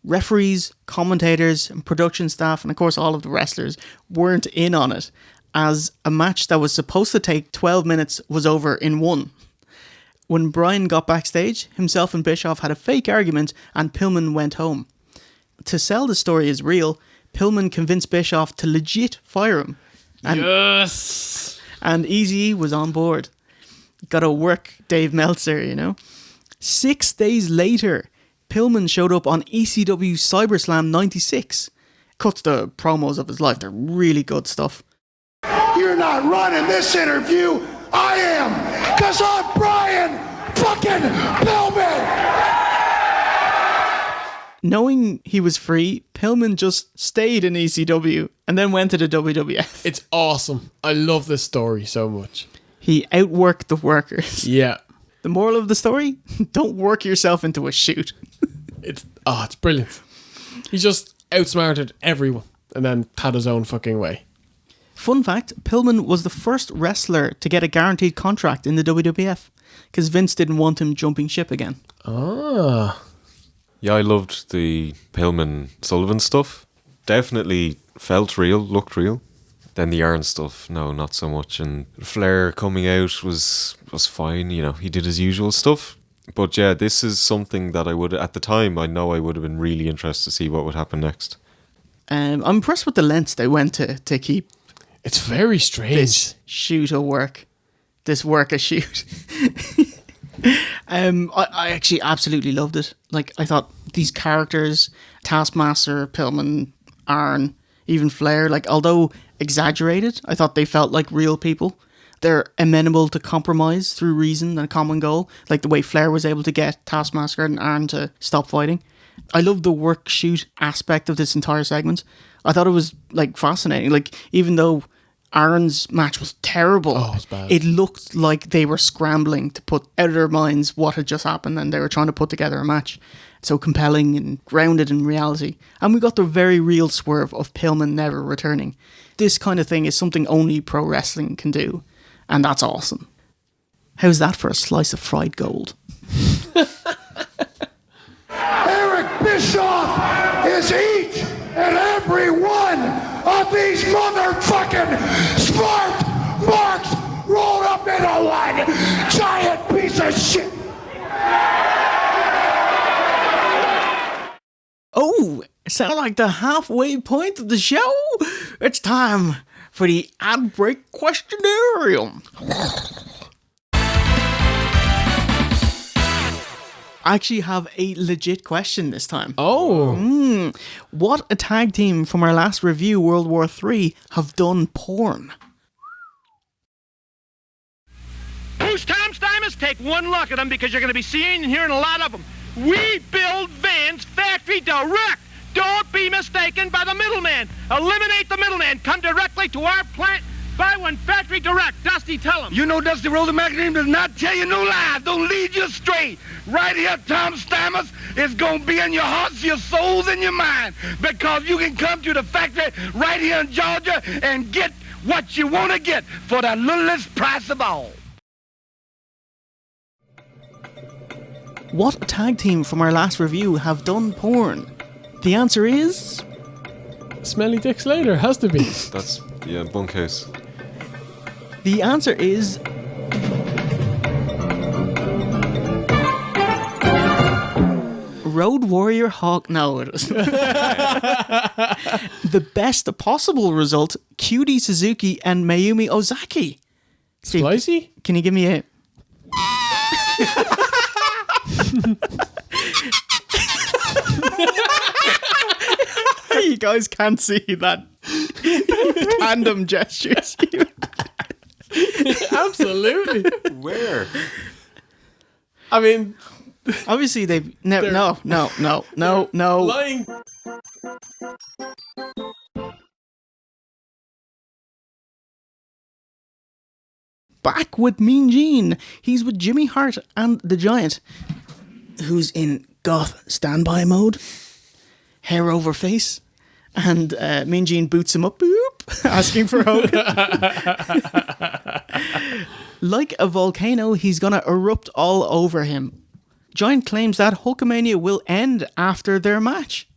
Referees, commentators, and production staff, and of course all of the wrestlers, weren't in on it, as a match that was supposed to take 12 minutes was over in 1. When Brian got backstage, himself and Bischoff had a fake argument and Pillman went home. To sell the story as real, Pillman convinced Bischoff to legit fire him. And, yes! And Eazy was on board. Gotta work Dave Meltzer, you know. 6 days later, Pillman showed up on ECW CyberSlam 96. Cuts the promos of his life. They're really good stuff. You're not running this interview. I am, because I'm Brian fucking Pillman. Knowing he was free, Pillman just stayed in ECW and then went to the WWF. It's awesome. I love this story so much. He outworked the workers. Yeah. The moral of the story? Don't work yourself into a shoot. It's brilliant. He just outsmarted everyone and then had his own fucking way. Fun fact, Pillman was the first wrestler to get a guaranteed contract in the WWF because Vince didn't want him jumping ship again. Ah. Yeah, I loved the Pillman Sullivan stuff. Definitely felt real, looked real. Then the Arn stuff, no, not so much. And Flair coming out was fine, you know, he did his usual stuff. But yeah, this is something that I would, at the time, I know I would have been really interested to see what would happen next. I'm impressed with the lengths they went to keep. It's very strange. This shoot a work. This work a shoot. I actually absolutely loved it. Like, I thought these characters, Taskmaster, Pillman, Arn, even Flair, like, although exaggerated, I thought they felt like real people. They're amenable to compromise through reason and a common goal, like the way Flair was able to get Taskmaster and Arn to stop fighting. I love the work shoot aspect of this entire segment. I thought it was like fascinating. Like, even though Arn's match was terrible, it was bad. It looked like they were scrambling to put out of their minds what had just happened and they were trying to put together a match. So compelling and grounded in reality. And we got the very real swerve of Pillman never returning. This kind of thing is something only pro wrestling can do. And that's awesome. How's that for a slice of fried gold? Eric Bischoff is each and every one of these motherfucking smart marks rolled up into one giant piece of shit. Oh, it sounds like the halfway point of the show. It's time for the ad break questionarium. I actually have a legit question this time. Oh. What a tag team from our last review, World War III, have done porn? Who's Tom Stamos? Take one look at them because you're going to be seeing and hearing a lot of them. We build vans factory direct. Don't be mistaken by the middleman. Eliminate the middleman. Come directly to our plant. Buy one factory direct. Dusty, tell him. You know Dusty Rhodes Magazine does not tell you no lies. Don't lead you astray. Right here, Tom Stamos is going to be in your hearts, your souls, and your mind. Because you can come to the factory right here in Georgia and get what you want to get for the littlest price of all. What tag team from our last review have done porn? The answer is... Smelly Dick Slater, has to be. That's, yeah, Bunkhouse. The answer is... Road Warrior Hawk... No, it isn't. The best possible result, Cutie Suzuki and Mayumi Ozaki. Splicey? Can you give me a... You guys can't see that tandem gestures. Absolutely. Where? I mean, obviously they've no. lying. Back with Mean Gene. He's with Jimmy Hart and the Giant, who's in goth standby mode, hair over face, and Mean Gene boots him up, boop, asking for Hogan. Like a volcano, he's gonna erupt all over him. Giant claims that Hulkamania will end after their match.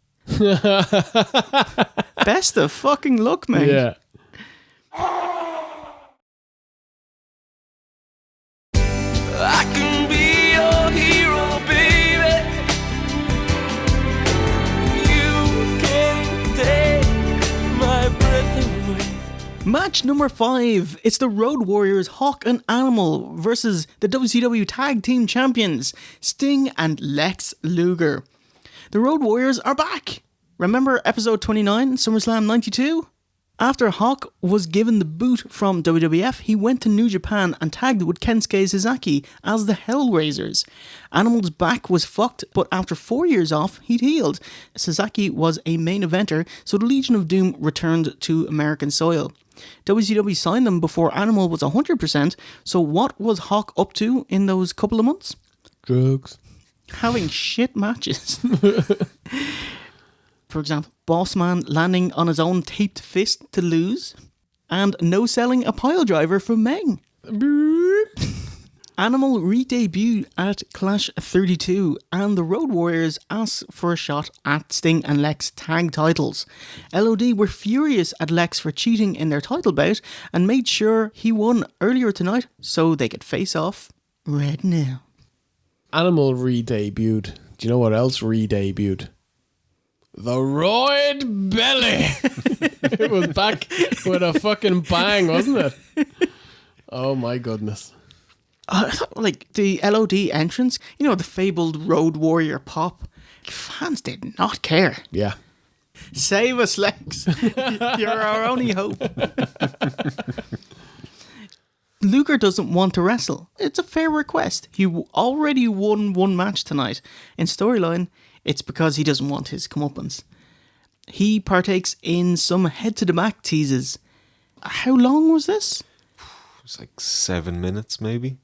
Best of fucking luck, mate. Yeah. I can be your hero, baby. You can take my breath away. Match number 5. It's the Road Warriors Hawk and Animal versus the WCW Tag Team Champions Sting and Lex Luger. The Road Warriors are back. Remember episode 29, SummerSlam 92? After Hawk was given the boot from WWF, he went to New Japan and tagged with Kensuke Sasaki as the Hellraisers. Animal's back was fucked, but after 4 years off, he'd healed. Sasaki was a main eventer, so the Legion of Doom returned to American soil. WCW signed them before Animal was 100%, so what was Hawk up to in those couple of months? Drugs. Having shit matches. For example, Bossman landing on his own taped fist to lose, and no-selling a pile driver from Meng. Animal re-debuted at Clash 32, and the Road Warriors asked for a shot at Sting and Lex tag titles. LOD were furious at Lex for cheating in their title bout, and made sure he won earlier tonight so they could face off right now. Animal re-debuted. Do you know what else re-debuted? The Roid Belly. It was back with a fucking bang, wasn't it? Oh my goodness. I thought, like, the LOD entrance, you know, the fabled Road Warrior pop, fans did not care. Yeah. Save us, Lex. You're our only hope. Luger doesn't want to wrestle. It's a fair request. He already won one match tonight. In storyline, it's because he doesn't want his comeuppance. He partakes in some head-to-the-back teases. How long was this? It was like 7 minutes, maybe.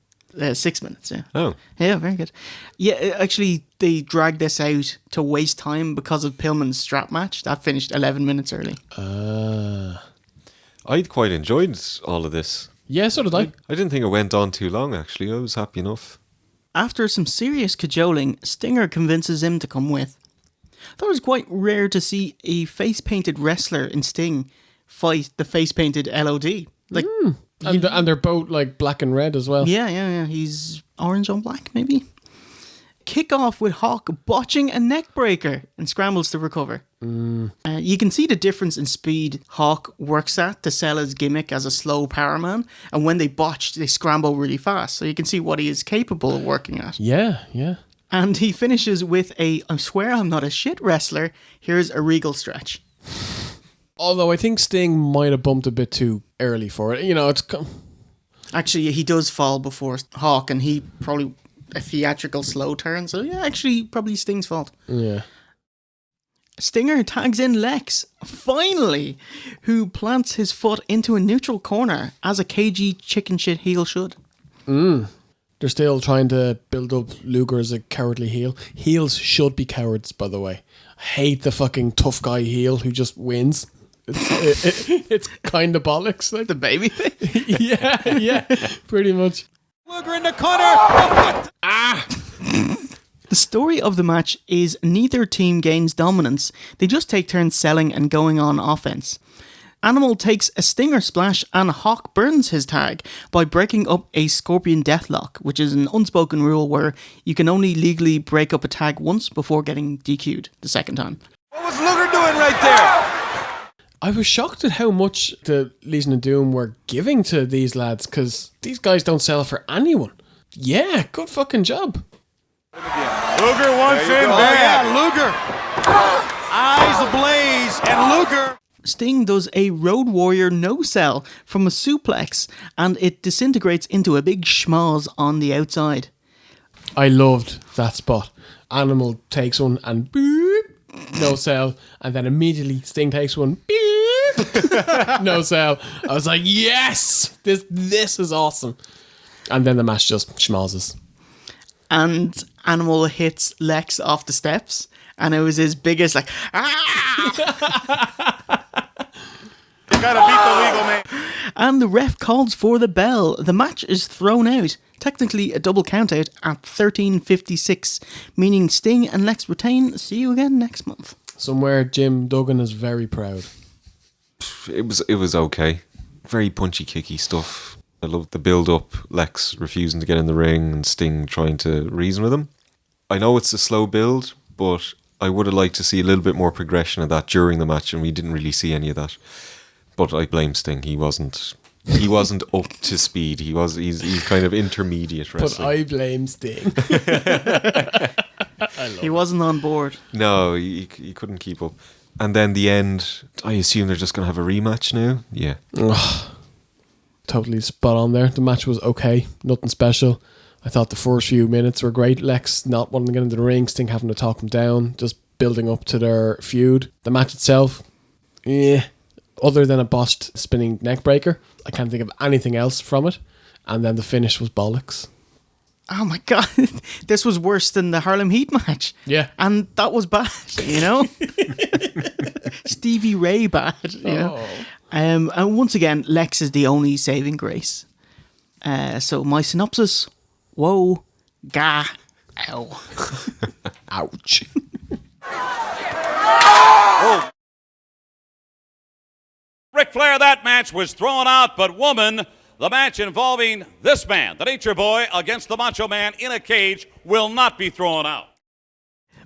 6 minutes, yeah. Oh. Yeah, very good. Yeah, actually, they dragged this out to waste time because of Pillman's strap match. That finished 11 minutes early. I'd quite enjoyed all of this. Yeah, so did I. I didn't think it went on too long, actually. I was happy enough. After some serious cajoling, Stinger convinces him to come with. I thought it was quite rare to see a face-painted wrestler in Sting fight the face-painted LOD. Like, And they're both like black and red as well. Yeah. He's orange on black, maybe. Kick off with Hawk botching a neck breaker and scrambles to recover. You can see the difference in speed Hawk works at to sell his gimmick as a slow power man, and when they botch, they scramble really fast. So you can see what he is capable of working at. Yeah. And he finishes with I swear I'm not a shit wrestler, here's a regal stretch. Although I think Sting might have bumped a bit too early for it. You know, it's... Actually, he does fall before Hawk, and he probably a theatrical slow turn. So yeah, actually, probably Sting's fault. Yeah. Stinger tags in Lex, finally, who plants his foot into a neutral corner as a cagey chicken shit heel should. They're still trying to build up Luger as a cowardly heel. Heels should be cowards, by the way. I hate the fucking tough guy heel who just wins. It's kind of bollocks. Like The baby thing. yeah, pretty much. Luger in the corner. The story of the match is neither team gains dominance. They just take turns selling and going on offense. Animal takes a Stinger splash and Hawk burns his tag by breaking up a Scorpion Deathlock, which is an unspoken rule where you can only legally break up a tag once before getting DQ'd the second time. What was Luger doing right there? I was shocked at how much the Legion of Doom were giving to these lads, because these guys don't sell for anyone. Yeah, good fucking job. Luger wants in bad. Luger. Eyes ablaze, and Luger. Sting does a Road Warrior no-sell from a suplex, and it disintegrates into a big schmoz on the outside. I loved that spot. Animal takes one and boop, no sell, and then immediately Sting takes one, beep, no sell. I was like, yes, this is awesome. And then the match just schmozzes. And Animal hits Lex off the steps, and it was his biggest like, You gotta beat the legal man. And the ref calls for the bell. The match is thrown out. Technically a double countout at 13:56, meaning Sting and Lex retain. See you again next month. Somewhere Jim Duggan is very proud. It was okay. Very punchy, kicky stuff. I loved the build-up, Lex refusing to get in the ring and Sting trying to reason with him. I know it's a slow build, but I would have liked to see a little bit more progression of that during the match, and we didn't really see any of that. But I blame Sting. He wasn't up to speed. He's kind of intermediate wrestling. But I blame Sting. He wasn't on board. No, he couldn't keep up. And then the end, I assume they're just going to have a rematch now? Yeah. Totally spot on there. The match was okay. Nothing special. I thought the first few minutes were great. Lex not wanting to get into the ring, Sting having to talk him down, just building up to their feud. The match itself, other than a botched spinning neck breaker, I can't think of anything else from it. And then the finish was bollocks. Oh my God, this was worse than the Harlem Heat match. Yeah. And that was bad, you know? Stevie Ray bad, you know? And once again, Lex is the only saving grace. So my synopsis, whoa, gah, ow. Ouch. Ric Flair, that match was thrown out, but woman, the match involving this man, the Nature Boy, against the Macho Man in a cage, will not be thrown out.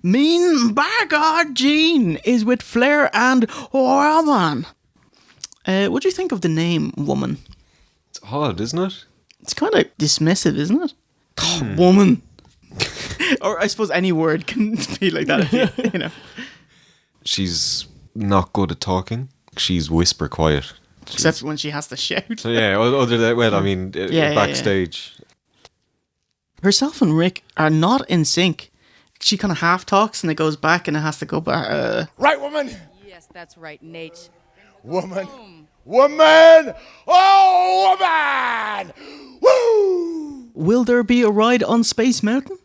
Mean by God, Gene is with Flair and Horseman. What do you think of the name Woman? It's odd, isn't it? It's kind of dismissive, isn't it? Woman. Or I suppose any word can be like that, you know. She's not good at talking. She's whisper quiet. Except when she has to shout. So yeah, other than, well, I mean, backstage. Herself and Rick are not in sync. She kind of half talks and it goes back and it has to go back. Right, woman? Yes, that's right, Nate. Woman. Woman! Oh, woman! Woo! Will there be a ride on Space Mountain?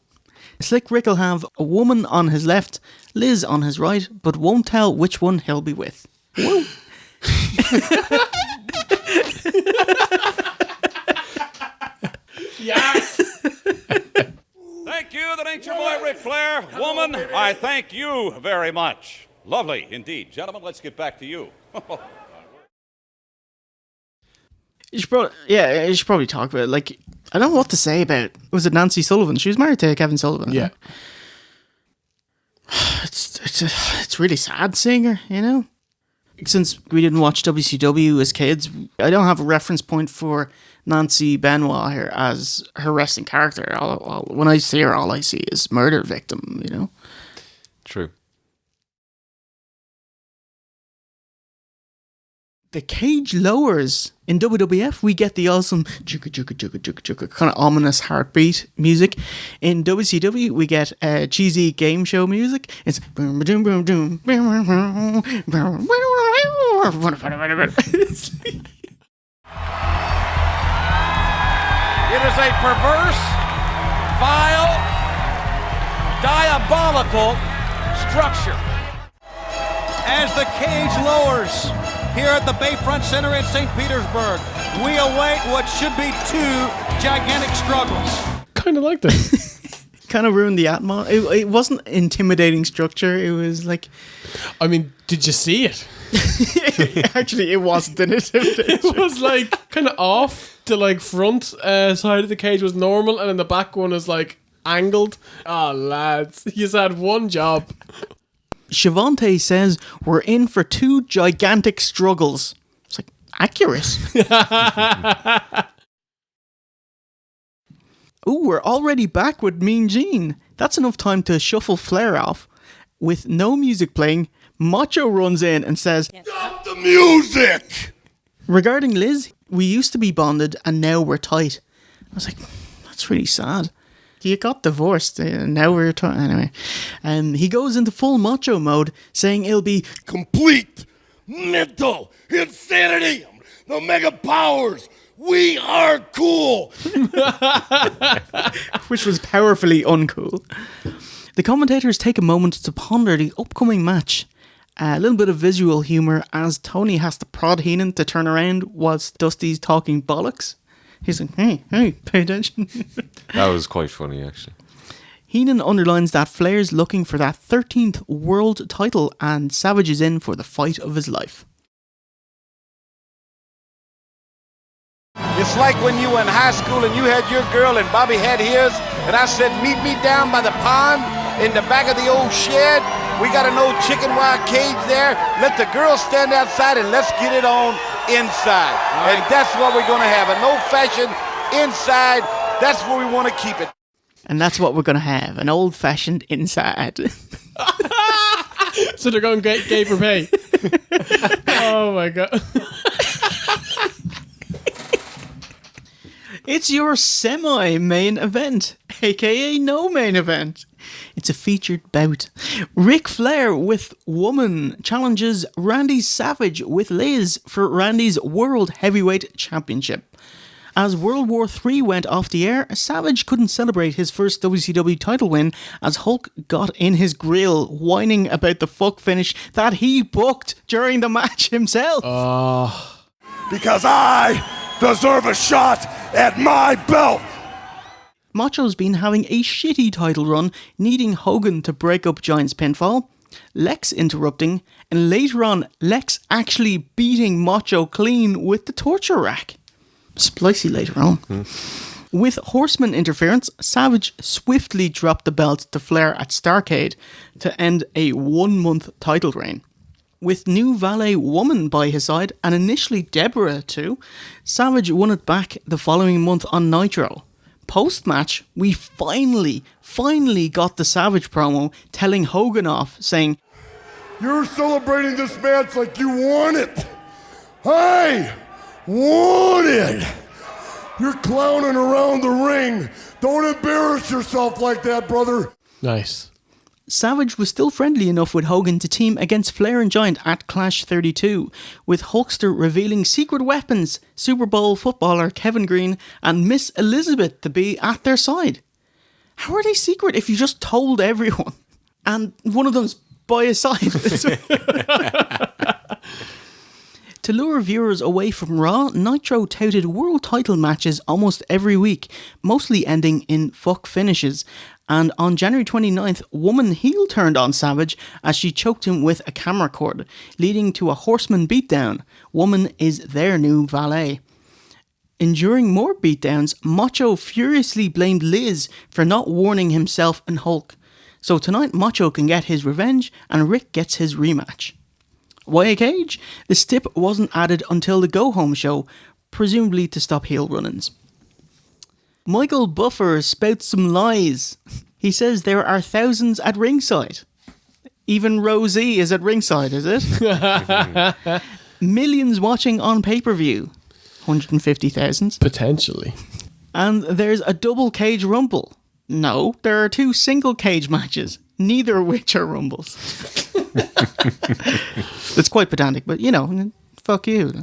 Slick Rick will have a woman on his left, Liz on his right, but won't tell which one he'll be with. Woo! Yes! Thank you, the Nature Boy, Ric Flair. Woman, I thank you very much. Lovely indeed. Gentlemen, let's get back to you. You should probably talk about it. Like, I don't know what to say about. Was it Nancy Sullivan? She was married to Kevin Sullivan. Yeah. It's really sad seeing her, you know? Since we didn't watch WCW as kids, I don't have a reference point for Nancy Benoit here as her wrestling character. When I see her, all I see is murder victim, you know? True. The cage lowers. In WWF, we get the awesome chugga chugga chugga chugga chugga kind of ominous heartbeat music. In WCW, we get cheesy game show music. It's boom boom boom boom. It is a perverse, vile, diabolical structure. As the cage lowers here at the Bayfront Center in St. Petersburg, we await what should be two gigantic struggles. Kind of like that. Kind of ruined the atmosphere. It wasn't intimidating structure. It was like... I mean, did you see it? Actually, it wasn't intimidating. It was like kind of off. The like front side of the cage was normal, and then the back one is like angled. Oh, lads, you had one job. Shavante says we're in for two gigantic struggles. It's like accurate. Ooh, we're already back with Mean Gene. That's enough time to shuffle Flair off. With no music playing, Macho runs in and says, Stop the music! Regarding Liz, we used to be bonded and now we're tight. I was like, that's really sad. You got divorced and now we're tight. Anyway, he goes into full Macho mode, saying it'll be complete mental insanity. The mega powers. We are cool. Which was powerfully uncool. The commentators take a moment to ponder the upcoming match A little bit of visual humour as Tony has to prod Heenan to turn around whilst Dusty's talking bollocks. He's like, hey, pay attention. That was quite funny, actually. Heenan underlines that Flair's looking for that 13th world title and Savage is in for the fight of his life. It's like when you were in high school and you had your girl and Bobby had his, and I said, meet me down by the pond in the back of the old shed. We got an old chicken wire cage there. Let the girls stand outside and let's get it on inside. And that's what we're going to have, an old-fashioned inside. That's where we want to keep it. And that's what we're going to have, an old-fashioned inside. So they're going gay for pay. Oh my God. It's your semi-main event, aka no main event. It's a featured bout. Ric Flair with Woman challenges Randy Savage with Liz for Randy's World Heavyweight Championship. As World War III went off the air, Savage couldn't celebrate his first WCW title win as Hulk got in his grill, whining about the fuck finish that he booked during the match himself. Because I deserve a shot at my belt. Macho's been having a shitty title run, needing Hogan to break up Giant's pinfall, Lex interrupting, and later on, Lex actually beating Macho clean with the torture rack. Splicey later on. With Horseman interference, Savage swiftly dropped the belt to Flair at Starrcade to end a 1-month title reign. With new valet Woman by his side, and initially Deborah too, Savage won it back the following month on Nitro. Post-match, we finally got the Savage promo telling Hogan off, saying, You're celebrating this match like you won it. I won it. You're clowning around the ring. Don't embarrass yourself like that, brother. Nice. Savage was still friendly enough with Hogan to team against Flair and Giant at Clash 32, with Hulkster revealing secret weapons, Super Bowl footballer Kevin Green and Miss Elizabeth to be at their side. How are they secret if you just told everyone? And one of them's by his side. To lure viewers away from Raw, Nitro touted world title matches almost every week, mostly ending in fuck finishes. And on January 29th, Woman heel turned on Savage as she choked him with a camera cord, leading to a Horseman beatdown. Woman is their new valet. Enduring more beatdowns, Macho furiously blamed Liz for not warning himself and Hulk. So tonight, Macho can get his revenge and Rick gets his rematch. Why a cage? The stip wasn't added until the go-home show, presumably to stop heel run-ins. Michael Buffer spouts some lies. He says there are thousands at ringside. Even Rosie is at ringside, is it? Millions watching on pay-per-view. 150,000. Potentially. And there's a double cage rumble. No, there are 2 single cage matches, neither of which are rumbles. It's quite pedantic, but you know, fuck you.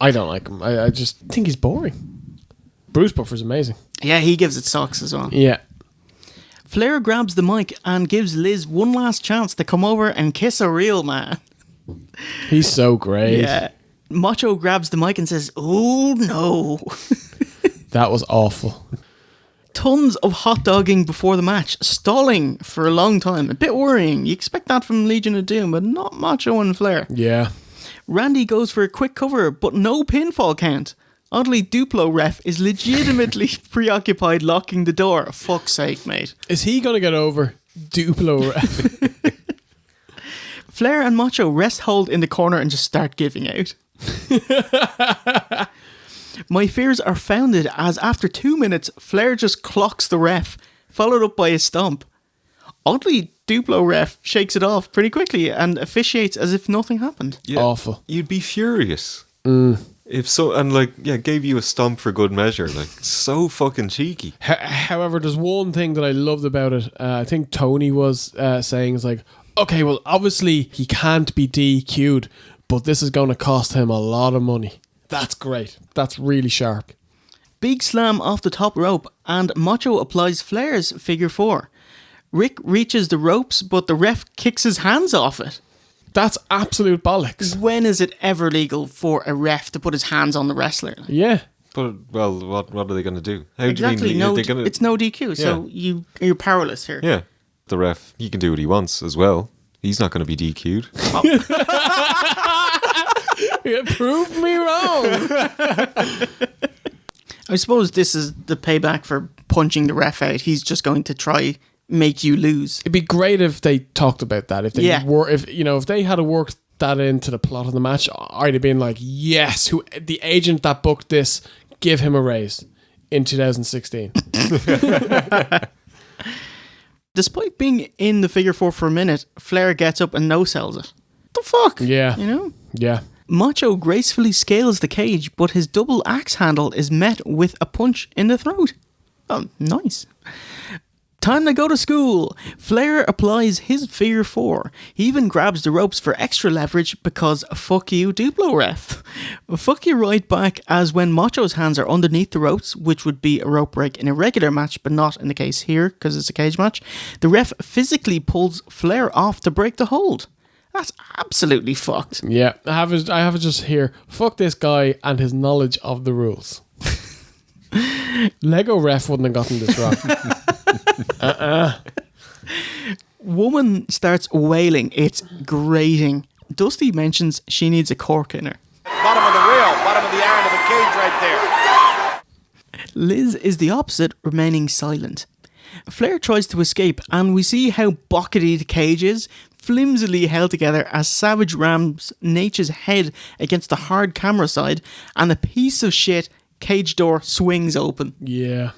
I don't like him. I just think he's boring. Bruce Buffer's amazing. Yeah, he gives it socks as well. Yeah. Flair grabs the mic and gives Liz one last chance to come over and kiss a real man. He's so great. Yeah. Macho grabs the mic and says, "Oh no." That was awful. Tons of hot dogging before the match, stalling for a long time. A bit worrying. You expect that from Legion of Doom, but not Macho and Flair. Yeah. Randy goes for a quick cover, but no pinfall count. Oddly, Duplo ref is legitimately preoccupied locking the door. Fuck's sake, mate. Is he going to get over Duplo ref? Flair and Macho rest hold in the corner and just start giving out. My fears are founded as after 2 minutes, Flair just clocks the ref, followed up by a stomp. Oddly, Duplo ref shakes it off pretty quickly and officiates as if nothing happened. Yeah, awful. You'd be furious. If so, and gave you a stomp for good measure. So fucking cheeky. However, there's one thing that I loved about it. I think Tony was saying is okay, well, obviously he can't be DQ'd, but this is going to cost him a lot of money. That's great. That's really sharp. Big slam off the top rope, and Macho applies Flair's figure 4. Rick reaches the ropes, but the ref kicks his hands off it. That's absolute bollocks. When is it ever legal for a ref to put his hands on the wrestler? Yeah. But, well, what are they going to do? How Exactly. do you mean? It's no DQ, so you're powerless here. Yeah. The ref, he can do what he wants as well. He's not going to be DQ'd. Prove me wrong. I suppose this is the payback for punching the ref out. He's just going to try make you lose. It'd be great if they talked about that. If they if they had worked that into the plot of the match, I'd have been like, yes, the agent that booked this, give him a raise in 2016. Despite being in the figure four for a minute, Flair gets up and no-sells it. The fuck? Yeah. You know? Yeah. Macho gracefully scales the cage, but his double axe handle is met with a punch in the throat. Oh, nice. Time to go to school. Flair applies his figure four. He even grabs the ropes for extra leverage because fuck you, Duplo ref. Fuck you right back, as when Macho's hands are underneath the ropes, which would be a rope break in a regular match, but not in the case here because it's a cage match, the ref physically pulls Flair off to break the hold. That's absolutely fucked. Yeah, I have it just here. Fuck this guy and his knowledge of the rules. Lego ref wouldn't have gotten this wrong. Woman starts wailing. It's grating. Dusty mentions she needs a cork in her. Bottom of the rail, bottom of the iron of the cage right there. Liz is the opposite, remaining silent. Flair tries to escape, and we see how buckety the cage is, flimsily held together as Savage rams Nature's head against the hard camera side, and a piece of shit cage door swings open. Yeah.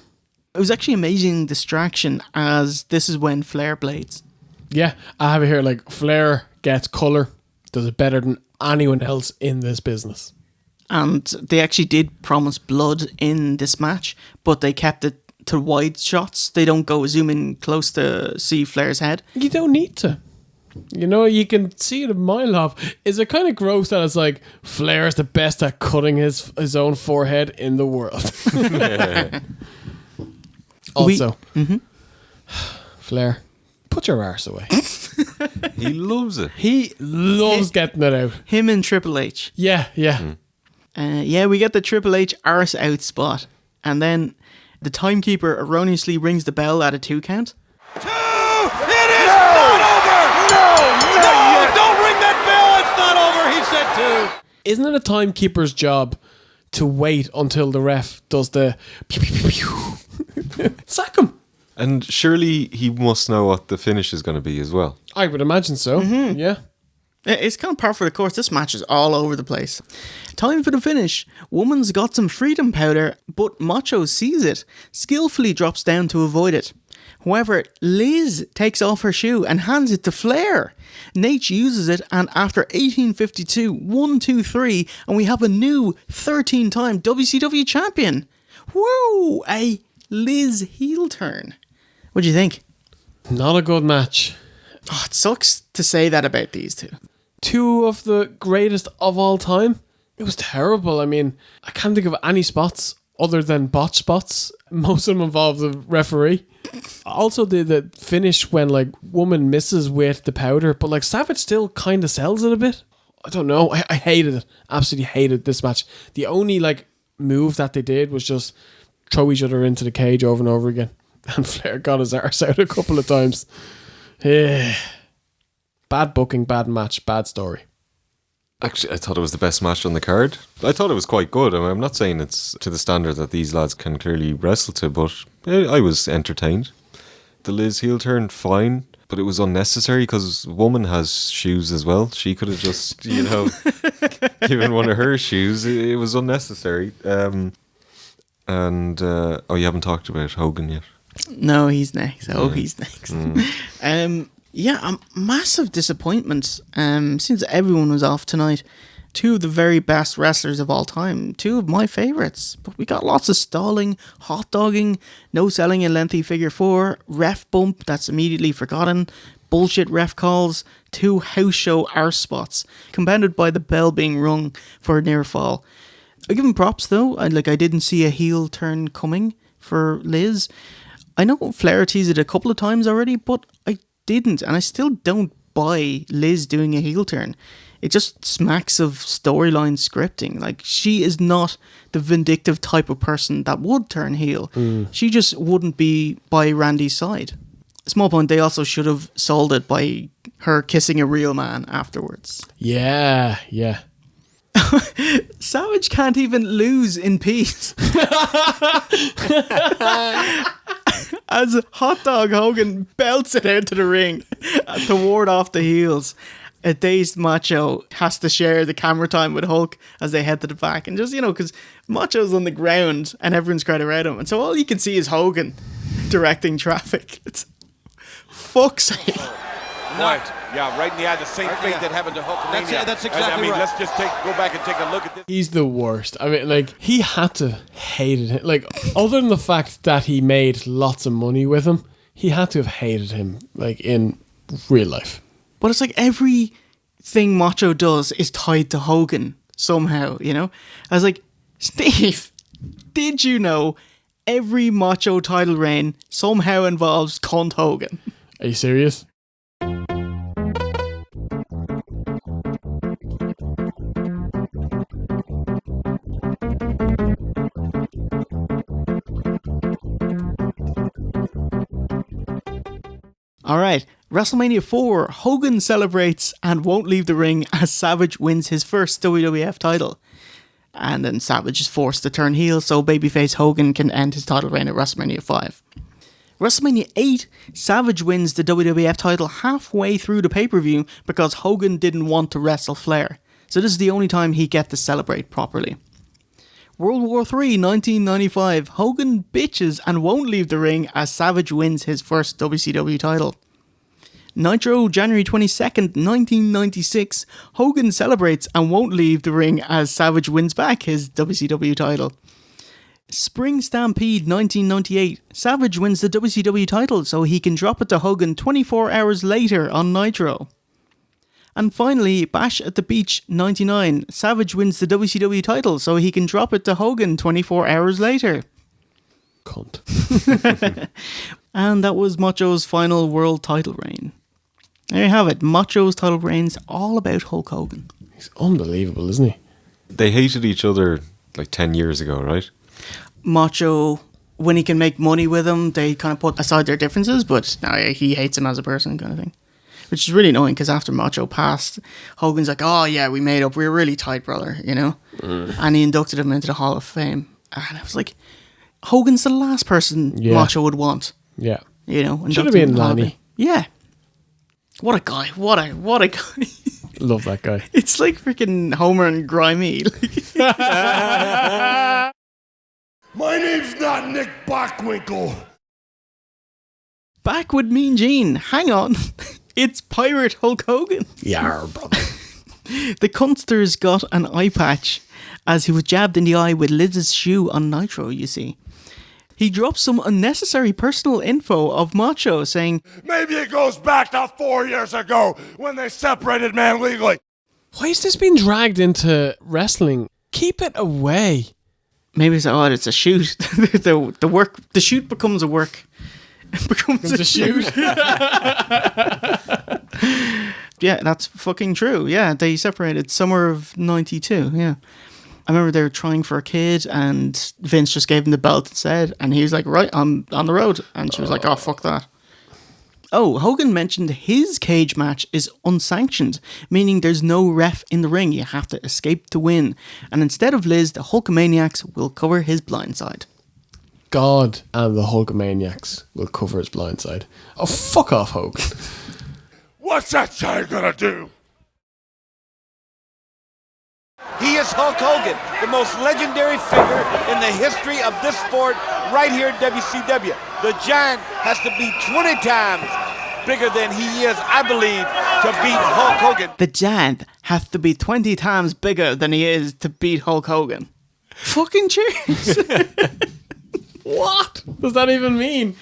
It was actually amazing distraction, as this is when Flair blades. Yeah, I have it here, like, Flair gets colour, does it better than anyone else in this business. And they actually did promise blood in this match, but they kept it to wide shots. They don't go zoom in close to see Flair's head. You don't need to. You know, you can see it a mile off. Is it kind of gross that it's like Flair's the best at cutting his own forehead in the world? Also, Flair, put your arse away. He loves it. He loves getting it out. Him and Triple H. Yeah. Yeah, we get the Triple H arse out spot. And then the timekeeper erroneously rings the bell at a 2 count. 2! It is not over! No! Don't ring that bell! It's not over! He said 2. Isn't it a timekeeper's job to wait until the ref does the pew, pew, pew, pew? Sack him. And surely he must know what the finish is going to be as well. I would imagine so. Yeah. It's kind of par for the course. This match is all over the place. Time for the finish. Woman's got some freedom powder, but Macho sees it, skillfully drops down to avoid it. However, Liz takes off her shoe and hands it to Flair. Nate uses it, and after 1852, 1, 2, 3, and we have a new 13-time WCW champion. Woo! A Liz heel turn. What do you think? Not a good match. Oh, it sucks to say that about these two. 2 of the greatest of all time. It was terrible. I mean, I can't think of any spots other than botch spots. Most of them involve the referee. Also, the finish when, like, woman misses with the powder, but, like, Savage still kind of sells it a bit. I don't know. I hated it. Absolutely hated this match. The only, like, move that they did was just throw each other into the cage over and over again. And Flair got his arse out a couple of times. Bad booking, bad match, bad story. Actually, I thought it was the best match on the card. I thought it was quite good. I mean, I'm not saying it's to the standard that these lads can clearly wrestle to, but I was entertained. The Liz heel turn, fine, but it was unnecessary because woman has shoes as well. She could have just, given one of her shoes. It was unnecessary. You haven't talked about Hogan yet. No, he's next. He's next. A massive disappointment since everyone was off tonight. 2 of the very best wrestlers of all time. 2 of my favourites. But we got lots of stalling, hot dogging, no selling a lengthy figure 4, ref bump that's immediately forgotten, bullshit ref calls, 2 house show arse spots, compounded by the bell being rung for a near fall. I give him props though. I didn't see a heel turn coming for Liz. I know Flair teased it a couple of times already, but I didn't, and I still don't buy Liz doing a heel turn. It just smacks of storyline scripting. Like, she is not the vindictive type of person that would turn heel. She just wouldn't be by Randy's side. Small point, they also should have sold it by her kissing a real man afterwards. Yeah. Savage can't even lose in peace. As Hot Dog Hogan belts it out to the ring to ward off the heels. A dazed Macho has to share the camera time with Hulk as they head to the back. And just, because Macho's on the ground and everyone's crowded around him. And so all you can see is Hogan directing traffic. It's fuck's sake. Right in the eye, the same fate that happened to Hulkamania. That's exactly right. Let's just go back and take a look at this. He's the worst. I mean, like, he had to hated him. Like, other than the fact that he made lots of money with him, he had to have hated him, like, in real life. But it's like everything Macho does is tied to Hogan somehow, I was like, Steve, did you know every Macho title reign somehow involves cunt Hogan? Are you serious? All right, WrestleMania 4, Hogan celebrates and won't leave the ring as Savage wins his first WWF title. And then Savage is forced to turn heel so babyface Hogan can end his title reign at WrestleMania 5. WrestleMania 8, Savage wins the WWF title halfway through the pay-per-view because Hogan didn't want to wrestle Flair. So this is the only time he gets to celebrate properly. World War III, 1995, Hogan bitches and won't leave the ring as Savage wins his first WCW title. Nitro, January 22nd, 1996, Hogan celebrates and won't leave the ring as Savage wins back his WCW title. Spring Stampede, 1998, Savage wins the WCW title so he can drop it to Hogan 24 hours later on Nitro. And finally, Bash at the Beach 99. Savage wins the WCW title so he can drop it to Hogan 24 hours later. Cunt. And that was Macho's final world title reign. There you have it. Macho's title reign's all about Hulk Hogan. He's unbelievable, isn't he? They hated each other like 10 years ago, right? Macho, when he can make money with him, they kind of put aside their differences, but now he hates him as a person kind of thing. Which is really annoying because after Macho passed, Hogan's like, oh yeah, we made up. We were really tight, brother, And he inducted him into the Hall of Fame. And I was like, Hogan's the last person Macho would want. Yeah. Should have been Lanny. Yeah. What a guy. What a guy. Love that guy. It's like freaking Homer and Grimy. My name's not Nick Bockwinkel. Back with Mean Gene. Hang on. It's Pirate Hulk Hogan. Yeah, brother. The Cunsters got an eye patch as he was jabbed in the eye with Liz's shoe on Nitro, you see. He dropped some unnecessary personal info of Macho, saying, Maybe it goes back to 4 years ago when they separated man legally. Why is this being dragged into wrestling? Keep it away. Maybe it's it's a shoot. The shoot becomes a work. It becomes a shoot. Yeah, that's fucking true. Yeah, they separated summer of 92. Yeah. I remember they were trying for a kid and Vince just gave him the belt instead. And he was like, right, I'm on the road. And she was like, oh, fuck that. Oh, Hogan mentioned his cage match is unsanctioned, meaning there's no ref in the ring. You have to escape to win. And instead of Liz, the Hulkamaniacs will cover his blindside. God and the Hulkamaniacs will cover his blindside. Oh, fuck off, Hogan. What's that guy gonna do? He is Hulk Hogan, the most legendary figure in the history of this sport right here at WCW. The Giant has to be 20 times bigger than he is, I believe, to beat Hulk Hogan. The Giant has to be 20 times bigger than he is to beat Hulk Hogan. Fucking cheers. What does that even mean?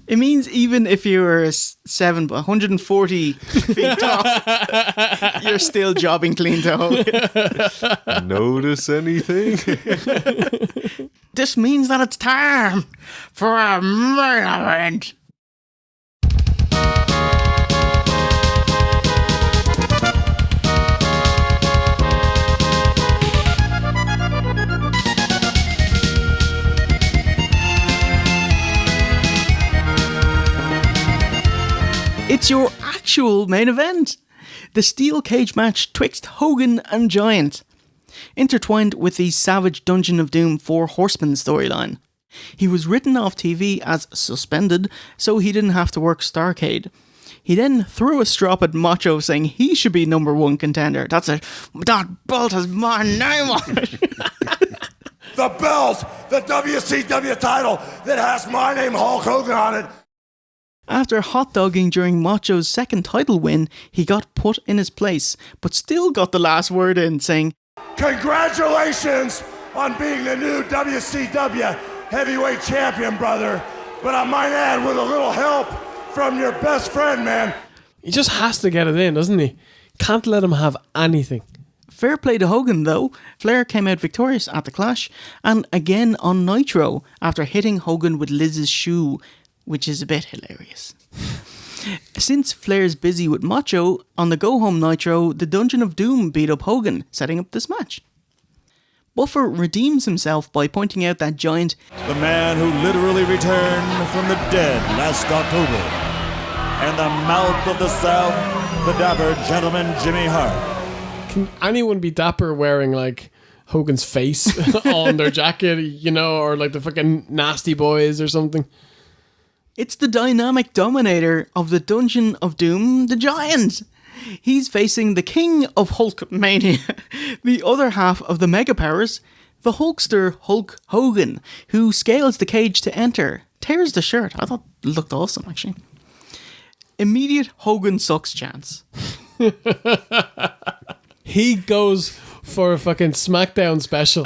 It means even if you were 140 feet tall, you're still jobbing clean to Hogan. Notice anything? This means that it's time for a main event. actual main event. The steel cage match twixt Hogan and Giant, intertwined with the Savage Dungeon of Doom 4 Horseman storyline. He was written off TV as suspended, so he didn't have to work Starrcade. He then threw a strop at Macho, saying he should be number one contender. That's it. That belt has my name on it. The belt, the WCW title that has my name, Hulk Hogan, on it. After hot-dogging during Macho's second title win, he got put in his place, but still got the last word in, saying, Congratulations on being the new WCW heavyweight champion, brother. But I might add, with a little help from your best friend, man. He just has to get it in, doesn't he? Can't let him have anything. Fair play to Hogan, though. Flair came out victorious at the Clash, and again on Nitro, after hitting Hogan with Liz's shoe, which is a bit hilarious. Since Flair's busy with Macho, on the go-home Nitro, the Dungeon of Doom beat up Hogan, setting up this match. Buffer redeems himself by pointing out that Giant, the man who literally returned from the dead last October, and the mouth of the South, the dapper gentleman Jimmy Hart. Can anyone be dapper wearing like Hogan's face on their jacket, you know, or like the fucking Nasty Boys or something? it's the dynamic dominator of the Dungeon of Doom, the Giant. He's facing the king of Hulkmania, the other half of the Mega Powers, the Hulkster Hulk Hogan, who scales the cage to enter, tears the shirt. I thought it looked awesome, actually. Immediate Hogan sucks chance. He goes for a fucking SmackDown special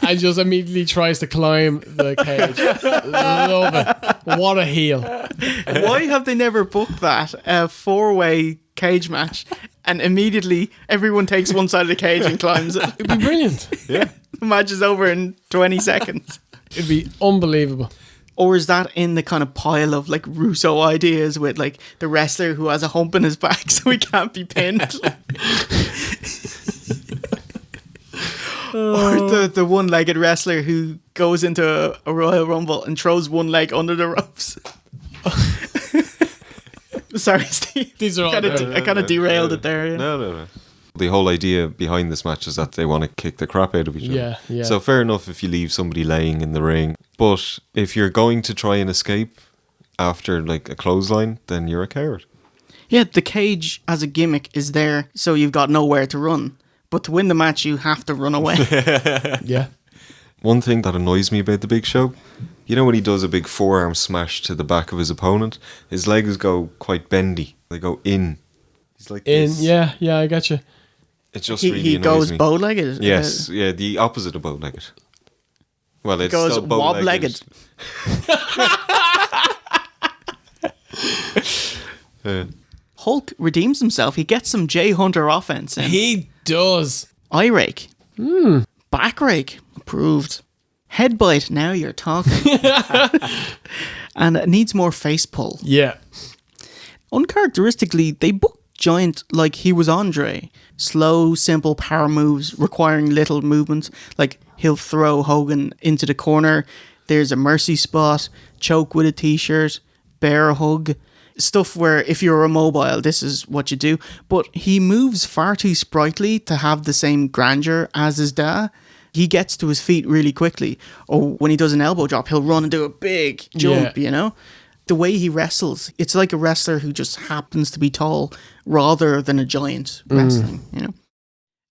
and just immediately tries to climb the cage. Love it. What a heel. Why have they never booked that? A four-way cage match and immediately everyone takes one side of the cage and climbs it. It'd be brilliant. Yeah. The match is over in 20 seconds. It'd be unbelievable. Or is that in the kind of pile of like Russo ideas with like the wrestler who has a hump in his back so he can't be pinned? Or the one-legged wrestler who goes into a Royal Rumble and throws one leg under the ropes. Sorry, Steve. These are all I kind of derailed it there. Yeah. No. The whole idea behind this match is that they want to kick the crap out of each other. Yeah. So fair enough if you leave somebody laying in the ring. But if you're going to try and escape after like a clothesline, then you're a coward. Yeah, the cage as a gimmick is there, so you've got nowhere to run. But to win the match, you have to run away. Yeah. One thing that annoys me about the Big Show, you know when he does a big forearm smash to the back of his opponent, his legs go quite bendy. They go in. He's like In, this. yeah, I got you. It just he really annoys goes me. bow-legged? Yes, yeah, the opposite of bow-legged. Well, it's goes still bow-legged. wob-legged. Hulk redeems himself. He gets some Jay Hunter offense in. He does. Eye rake. Back rake. Approved. Headbite. Now you're talking. And it needs more face pull. Yeah. Uncharacteristically, they booked Giant like he was Andre. Slow, simple power moves requiring little movement. Like he'll throw Hogan into the corner. There's a mercy spot. Choke with a t-shirt. Bear hug. Stuff where if you're immobile, this is what you do. But he moves far too sprightly to have the same grandeur as his dad. He gets to his feet really quickly. Or when he does an elbow drop, he'll run and do a big jump, you know? The way he wrestles, it's like a wrestler who just happens to be tall rather than a giant wrestling, you know?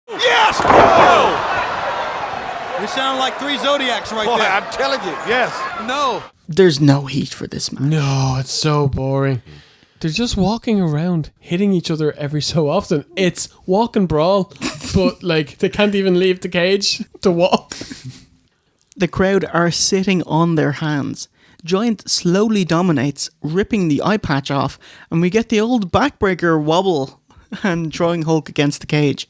Yes! Oh! We sound like three Zodiacs right there. I'm telling you, yes. No. There's no heat for this match. No, it's so boring. They're just walking around, hitting each other every so often. It's walk and brawl, but like they can't even leave the cage to walk. The crowd are sitting on their hands. Giant slowly dominates, ripping the eye patch off, and we get the old backbreaker wobble and throwing Hulk against the cage.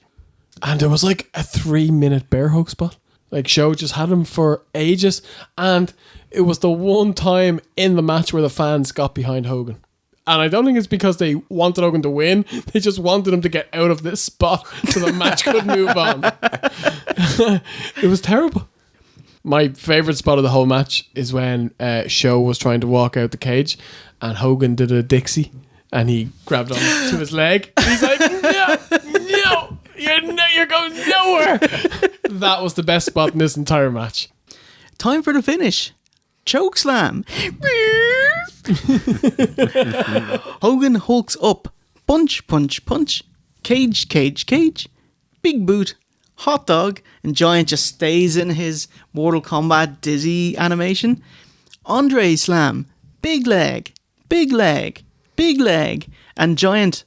And there was like a 3-minute bear hug spot. Like Show just had him for ages, and it was the one time in the match where the fans got behind Hogan. And I don't think it's because they wanted Hogan to win. They just wanted him to get out of this spot so the match could move on. It was terrible. My favourite spot of the whole match is when Show was trying to walk out the cage and Hogan did a Dixie and he grabbed on to his leg. And he's like, no, you're going nowhere. That was the best spot in this entire match. Time for the finish. Chokeslam. Hogan hulks up. Punch, punch, punch. Cage, cage, cage. Big boot. Hot dog. And Giant just stays in his Mortal Kombat dizzy animation. Andre slam. Big leg. Big leg. Big leg. And Giant.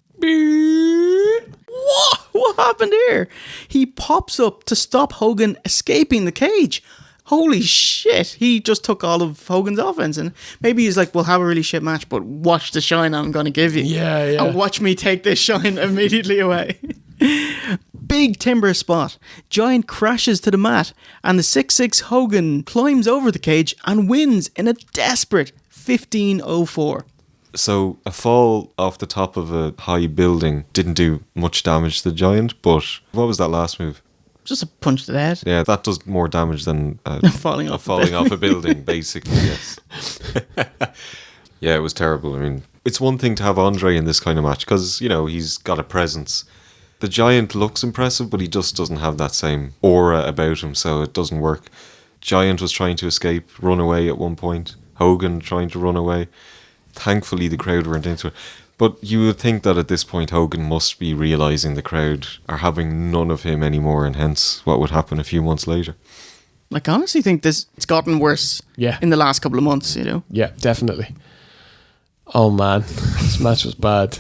What happened here? He pops up to stop Hogan escaping the cage. Holy shit, he just took all of Hogan's offense, and maybe he's like, we'll have a really shit match, but watch the shine I'm going to give you. Yeah. And watch me take this shine immediately away. Big timber spot. Giant crashes to the mat, and the 6'6" Hogan climbs over the cage and wins in a desperate 15:04. So a fall off the top of a high building didn't do much damage to the Giant, but what was that last move? Just a punch to the head. Yeah, that does more damage than falling off a building, basically, yes. Yeah, it was terrible. I mean, it's one thing to have Andre in this kind of match because, you know, he's got a presence. The Giant looks impressive, but he just doesn't have that same aura about him, so it doesn't work. Giant was trying to escape, run away at one point. Hogan trying to run away. Thankfully, the crowd weren't into it. But you would think that at this point, Hogan must be realising the crowd are having none of him anymore, and hence what would happen a few months later. Like, I honestly think it's gotten worse in the last couple of months, you know? Yeah, definitely. Oh, man. This match was bad.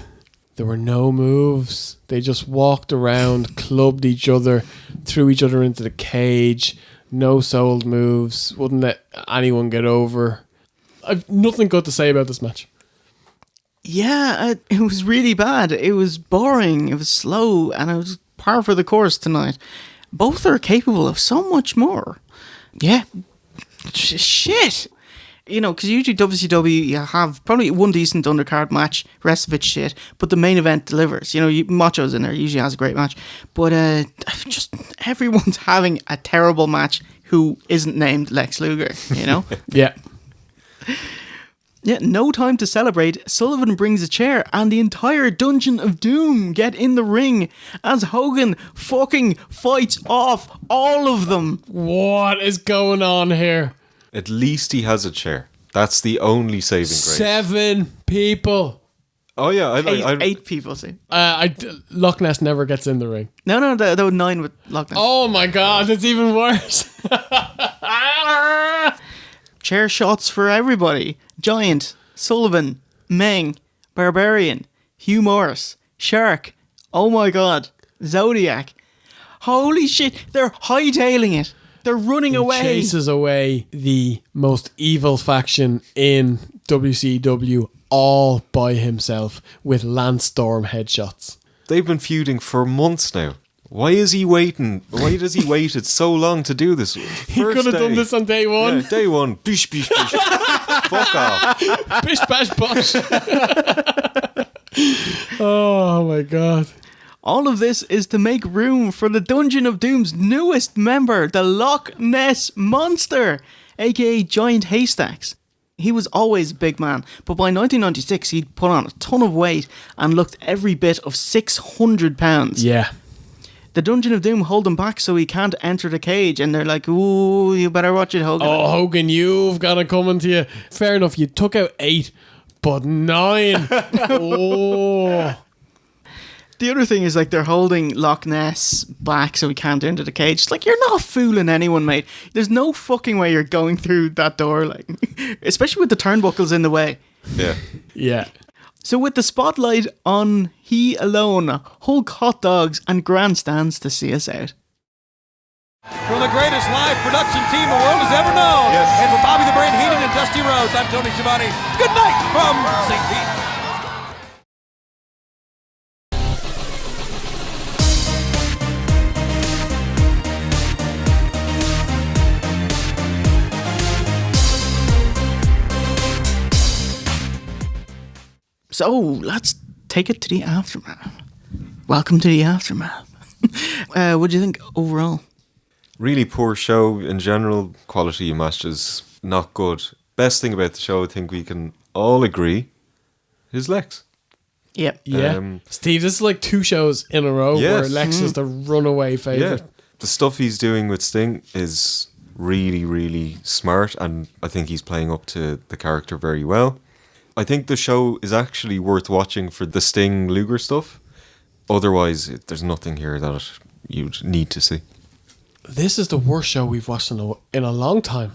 There were no moves. They just walked around, clubbed each other, threw each other into the cage. No sold moves. Wouldn't let anyone get over. I've nothing good to say about this match. Yeah, it was really bad. It was boring, it was slow, and it was par for the course tonight. Both are capable of so much more. Yeah. Shit. You know, because usually WCW, you have probably one decent undercard match, rest of it's shit, but the main event delivers. You know, Macho's in there, usually has a great match. But just everyone's having a terrible match who isn't named Lex Luger, you know? Yeah. Yeah, no time to celebrate. Sullivan brings a chair and the entire Dungeon of Doom get in the ring as Hogan fucking fights off all of them. What is going on here? At least he has a chair. That's the only saving grace. 7 people. Oh yeah, eight people, see. Loch Ness never gets in the ring. No, there were 9 with Loch Ness. Oh my god, it's even worse. Chair shots for everybody. Giant, Sullivan, Meng, Barbarian, Hugh Morris, Shark, oh my god, Zodiac. Holy shit, they're hightailing it. They're running away. Chases away the most evil faction in WCW all by himself with Lance Storm headshots. They've been feuding for months now. Why is he waiting? Why does he waited so long to do this? He could have done this on day one. Yeah, day one. Bish, bish, bish. Fuck off. Bish, bash, bosh. Oh my god. All of this is to make room for the Dungeon of Doom's newest member, the Loch Ness Monster, aka Giant Haystacks. He was always a big man, but by 1996 he'd put on a ton of weight and looked every bit of 600 pounds. Yeah. The Dungeon of Doom hold him back so he can't enter the cage, and they're like, ooh, you better watch it, Hogan. Oh, Hogan, you've got it coming to you. Fair enough, you took out 8, but 9. Oh. The other thing is, like, they're holding Loch Ness back so he can't enter the cage. It's like, you're not fooling anyone, mate. There's no fucking way you're going through that door, like, especially with the turnbuckles in the way. Yeah. Yeah. So with the spotlight on he alone, Hulk hot dogs and grandstands to see us out. From the greatest live production team the world has ever known. Yes. And for Bobby the Brain Heenan and Dusty Rhodes, I'm Tony Schiavone. Good night from St. Pete. So let's take it to the aftermath. Welcome to the aftermath. What do you think overall? Really poor show in general. Quality of matches not good. Best thing about the show, I think we can all agree, is Lex. Yep. Yeah. Steve, this is like 2 shows in a row where Lex is the runaway favourite. Yeah. The stuff he's doing with Sting is really, really smart, and I think he's playing up to the character very well. I think the show is actually worth watching for the Sting Luger stuff. Otherwise, there's nothing here that you'd need to see. This is the worst show we've watched in a long time.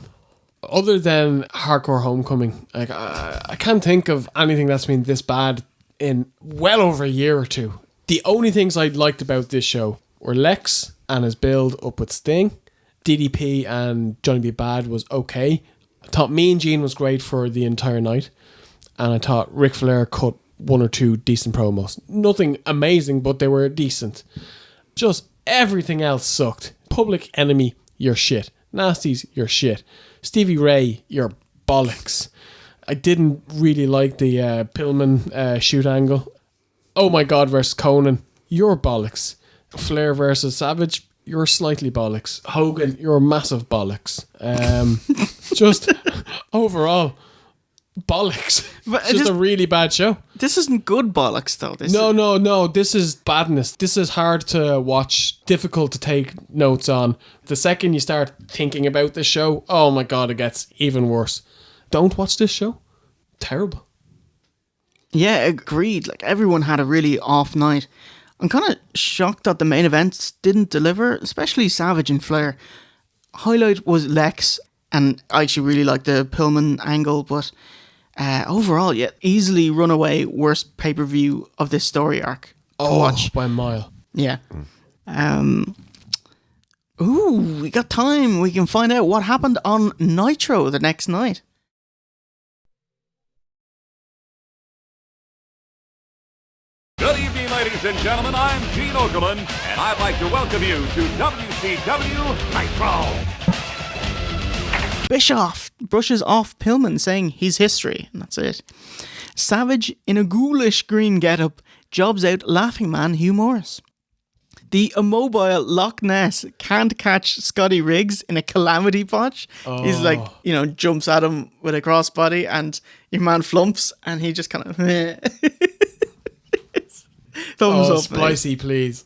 Other than Hardcore Homecoming, like I can't think of anything that's been this bad in well over a year or two. The only things I liked about this show were Lex and his build up with Sting. DDP and Johnny B. Bad was okay. I thought Mean Gene was great for the entire night. And I thought Ric Flair cut 1 or 2 decent promos. Nothing amazing, but they were decent. Just everything else sucked. Public Enemy, you're shit. Nasties, you're shit. Stevie Ray, you're bollocks. I didn't really like the Pillman shoot angle. Oh my God versus Konnan, you're bollocks. Flair versus Savage, you're slightly bollocks. Hogan, you're massive bollocks. Just overall, bollocks. But it's just a really bad show. This isn't good bollocks though. No. This is badness. This is hard to watch, difficult to take notes on. The second you start thinking about this show, oh my God, it gets even worse. Don't watch this show. Terrible. Yeah, agreed. Like, everyone had a really off night. I'm kind of shocked that the main events didn't deliver, especially Savage and Flair. Highlight was Lex, and I actually really liked the Pillman angle, but overall, yeah, easily runaway worst pay-per-view of this story arc to watch. By a mile. Yeah. We got time. We can find out what happened on Nitro the next night. Good evening, ladies and gentlemen. I'm Gene Okerlund, and I'd like to welcome you to WCW Nitro. Bischoff brushes off Pillman, saying he's history, and that's it. Savage, in a ghoulish green getup, jobs out Laughing Man Hugh Morris. The immobile Loch Ness can't catch Scotty Riggs in a calamity botch. He's like, jumps at him with a crossbody, and your man flumps, and he just kind of thumbs up. Splicey, please.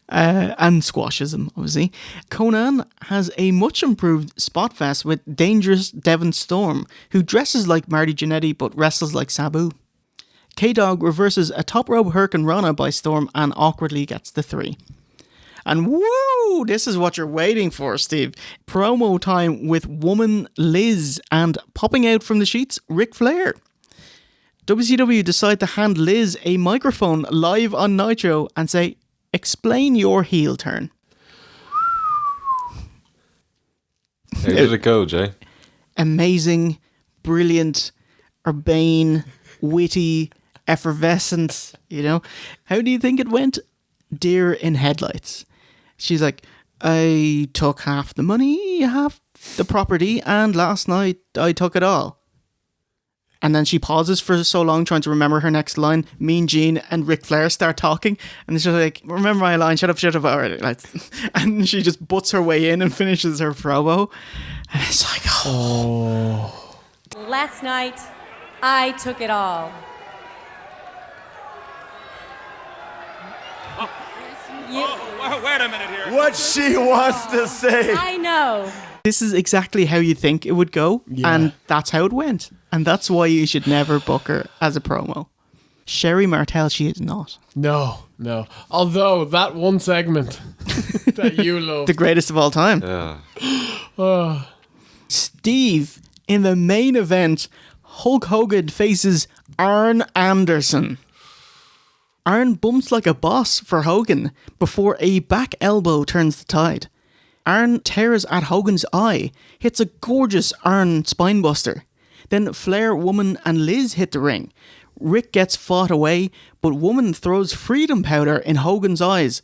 And squashes him, obviously. Konnan has a much improved spot vest with dangerous Devon Storm, who dresses like Marty Jannetty but wrestles like Sabu. K-Dog reverses a top rope Hurricane Rana by Storm and awkwardly gets the 3. And woo! This is what you're waiting for, Steve. Promo time with woman Liz and popping out from the sheets, Ric Flair. WCW decide to hand Liz a microphone live on Nitro and say, explain your heel turn. How did it go, Jay? Amazing, brilliant, urbane, witty, effervescent, How do you think it went? Deer in headlights. She's like, I took half the money, half the property, and last night I took it all. And then she pauses for so long trying to remember her next line. Mean Gene and Ric Flair start talking. And she's like, remember my line, shut up. All right. And she just butts her way in and finishes her promo. And it's like, oh. Last night, I took it all. Wait a minute here. What she wants to say. I know. This is exactly how you think it would go. Yeah. And that's how it went. And that's why you should never book her as a promo. Sherry Martel, she is not. No. Although that one segment that you love. The greatest of all time. Yeah. Steve, in the main event, Hulk Hogan faces Arn Anderson. Arn bumps like a boss for Hogan before a back elbow turns the tide. Arn tears at Hogan's eye, hits a gorgeous Arn spinebuster. Then Flair, Woman and Liz hit the ring. Rick gets fought away, but Woman throws freedom powder in Hogan's eyes.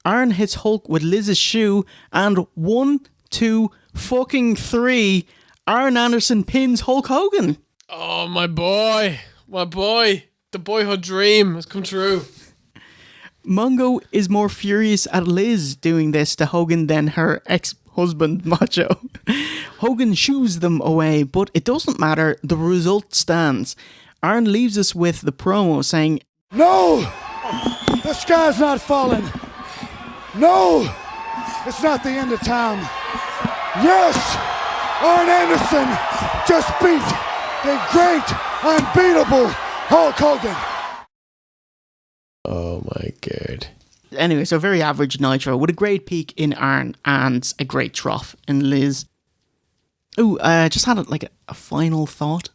Arn hits Hulk with Liz's shoe, and 1, 2, fucking 3, Arn Anderson pins Hulk Hogan. Oh, my boy. The boyhood dream has come true. Mongo is more furious at Liz doing this to Hogan than her ex-husband Macho. Hogan shoos them away, but it doesn't matter. The result stands. Arn leaves us with the promo saying, No! The sky's not falling. No! It's not the end of time. Yes! Arn Anderson just beat the great, unbeatable Hulk Hogan. Oh my god. Anyway, so very average Nitro with a great peak in Arn and a great trough in Liz. Ooh, just had a final thought.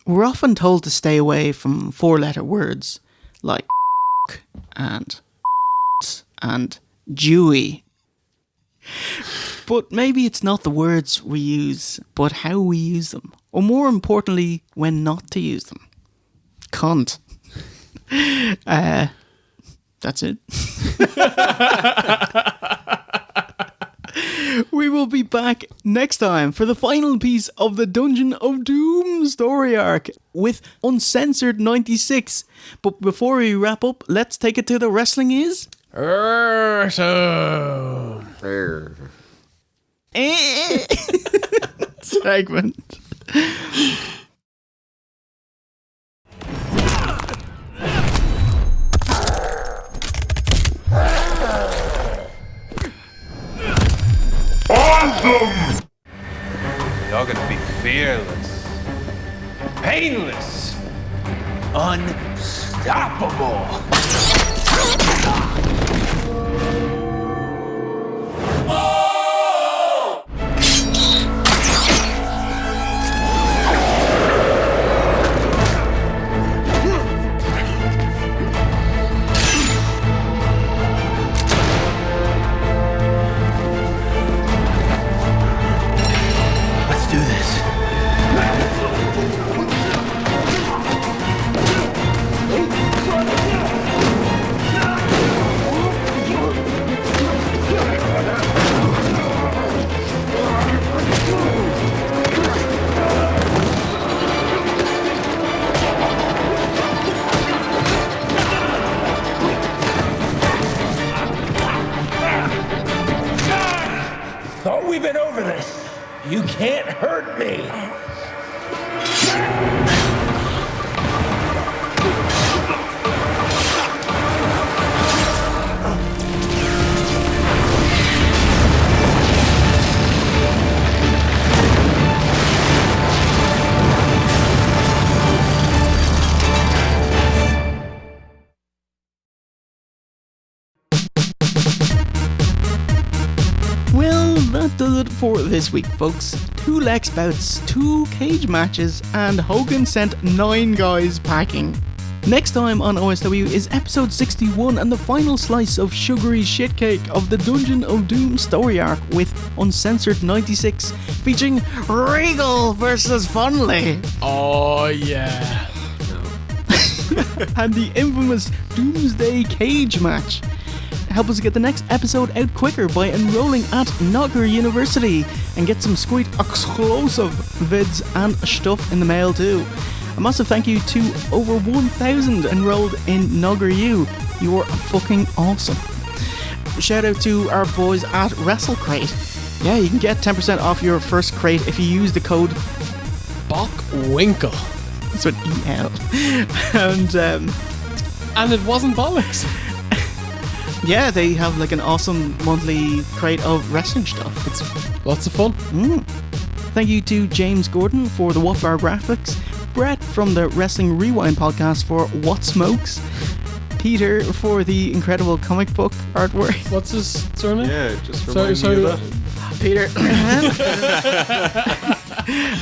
We're often told to stay away from 4-letter words like and Dewey. But maybe it's not the words we use, but how we use them. Or more importantly, when not to use them. Cunt. That's it. We will be back next time for the final piece of the Dungeon of Doom story arc with Uncensored 96. But before we wrap up, let's take it to the Wrestling Is segment. Awesome! You're gonna be fearless, painless, unstoppable. Thought we've been over this. You can't hurt me. Well, that does it for this week, folks. 2 Lex bouts, 2 cage matches, and Hogan sent 9 guys packing. Next time on OSW is episode 61 and the final slice of sugary shitcake of the Dungeon of Doom story arc with Uncensored 96, featuring Regal versus Funley. Oh yeah. And the infamous Doomsday Cage match. Help us get the next episode out quicker by enrolling at Nogger University and get some sweet exclusive vids and stuff in the mail too. A massive thank you to over 1,000 enrolled in Nogger U. You are fucking awesome. Shout out to our boys at WrestleCrate. Yeah, you can get 10% off your first crate if you use the code Bockwinkle. That's what EL. And it wasn't bollocks. Yeah, they have like an awesome monthly crate of wrestling stuff. It's lots of fun. Thank you to James Gordon for the What Bar graphics, Brett from the Wrestling Rewind podcast for What Smokes, Peter for the incredible comic book artwork. What's his surname? Yeah, just remind me of that. Peter.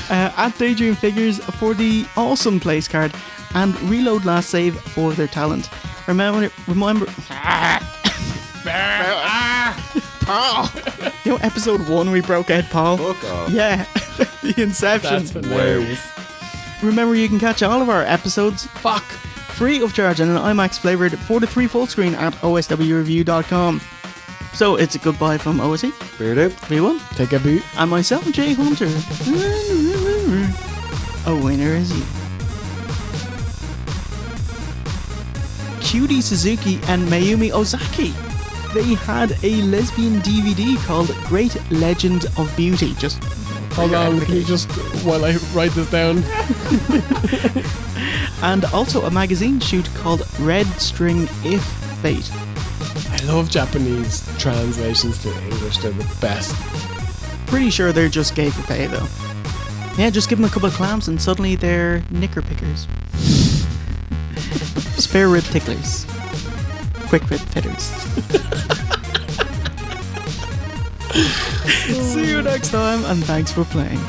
At Daydream Figures for the awesome place card, and Reload Last Save for their talent. Remember. Paul. You know, episode 1 we broke out Paul. Fuck off. Yeah, the Inception. That's hilarious. Remember, you can catch all of our episodes free of charge and an IMAX flavoured 4:3 full screen at oswreview.com. So it's a goodbye from OSE. Beard out. V1. Take a boot. And myself, Jay Hunter. A winner is you. Cutie Suzuki and Mayumi Ozaki. They had a lesbian DVD called Great Legend of Beauty. Just Hold on, can you just, while I write this down? And also a magazine shoot called Red String If Fate. I love Japanese translations to English, they're the best. Pretty sure they're just gay for pay though. Yeah, just give them a couple of clamps and suddenly they're knicker pickers. Spare rib ticklers. Quick rib fitters. See you next time, and thanks for playing.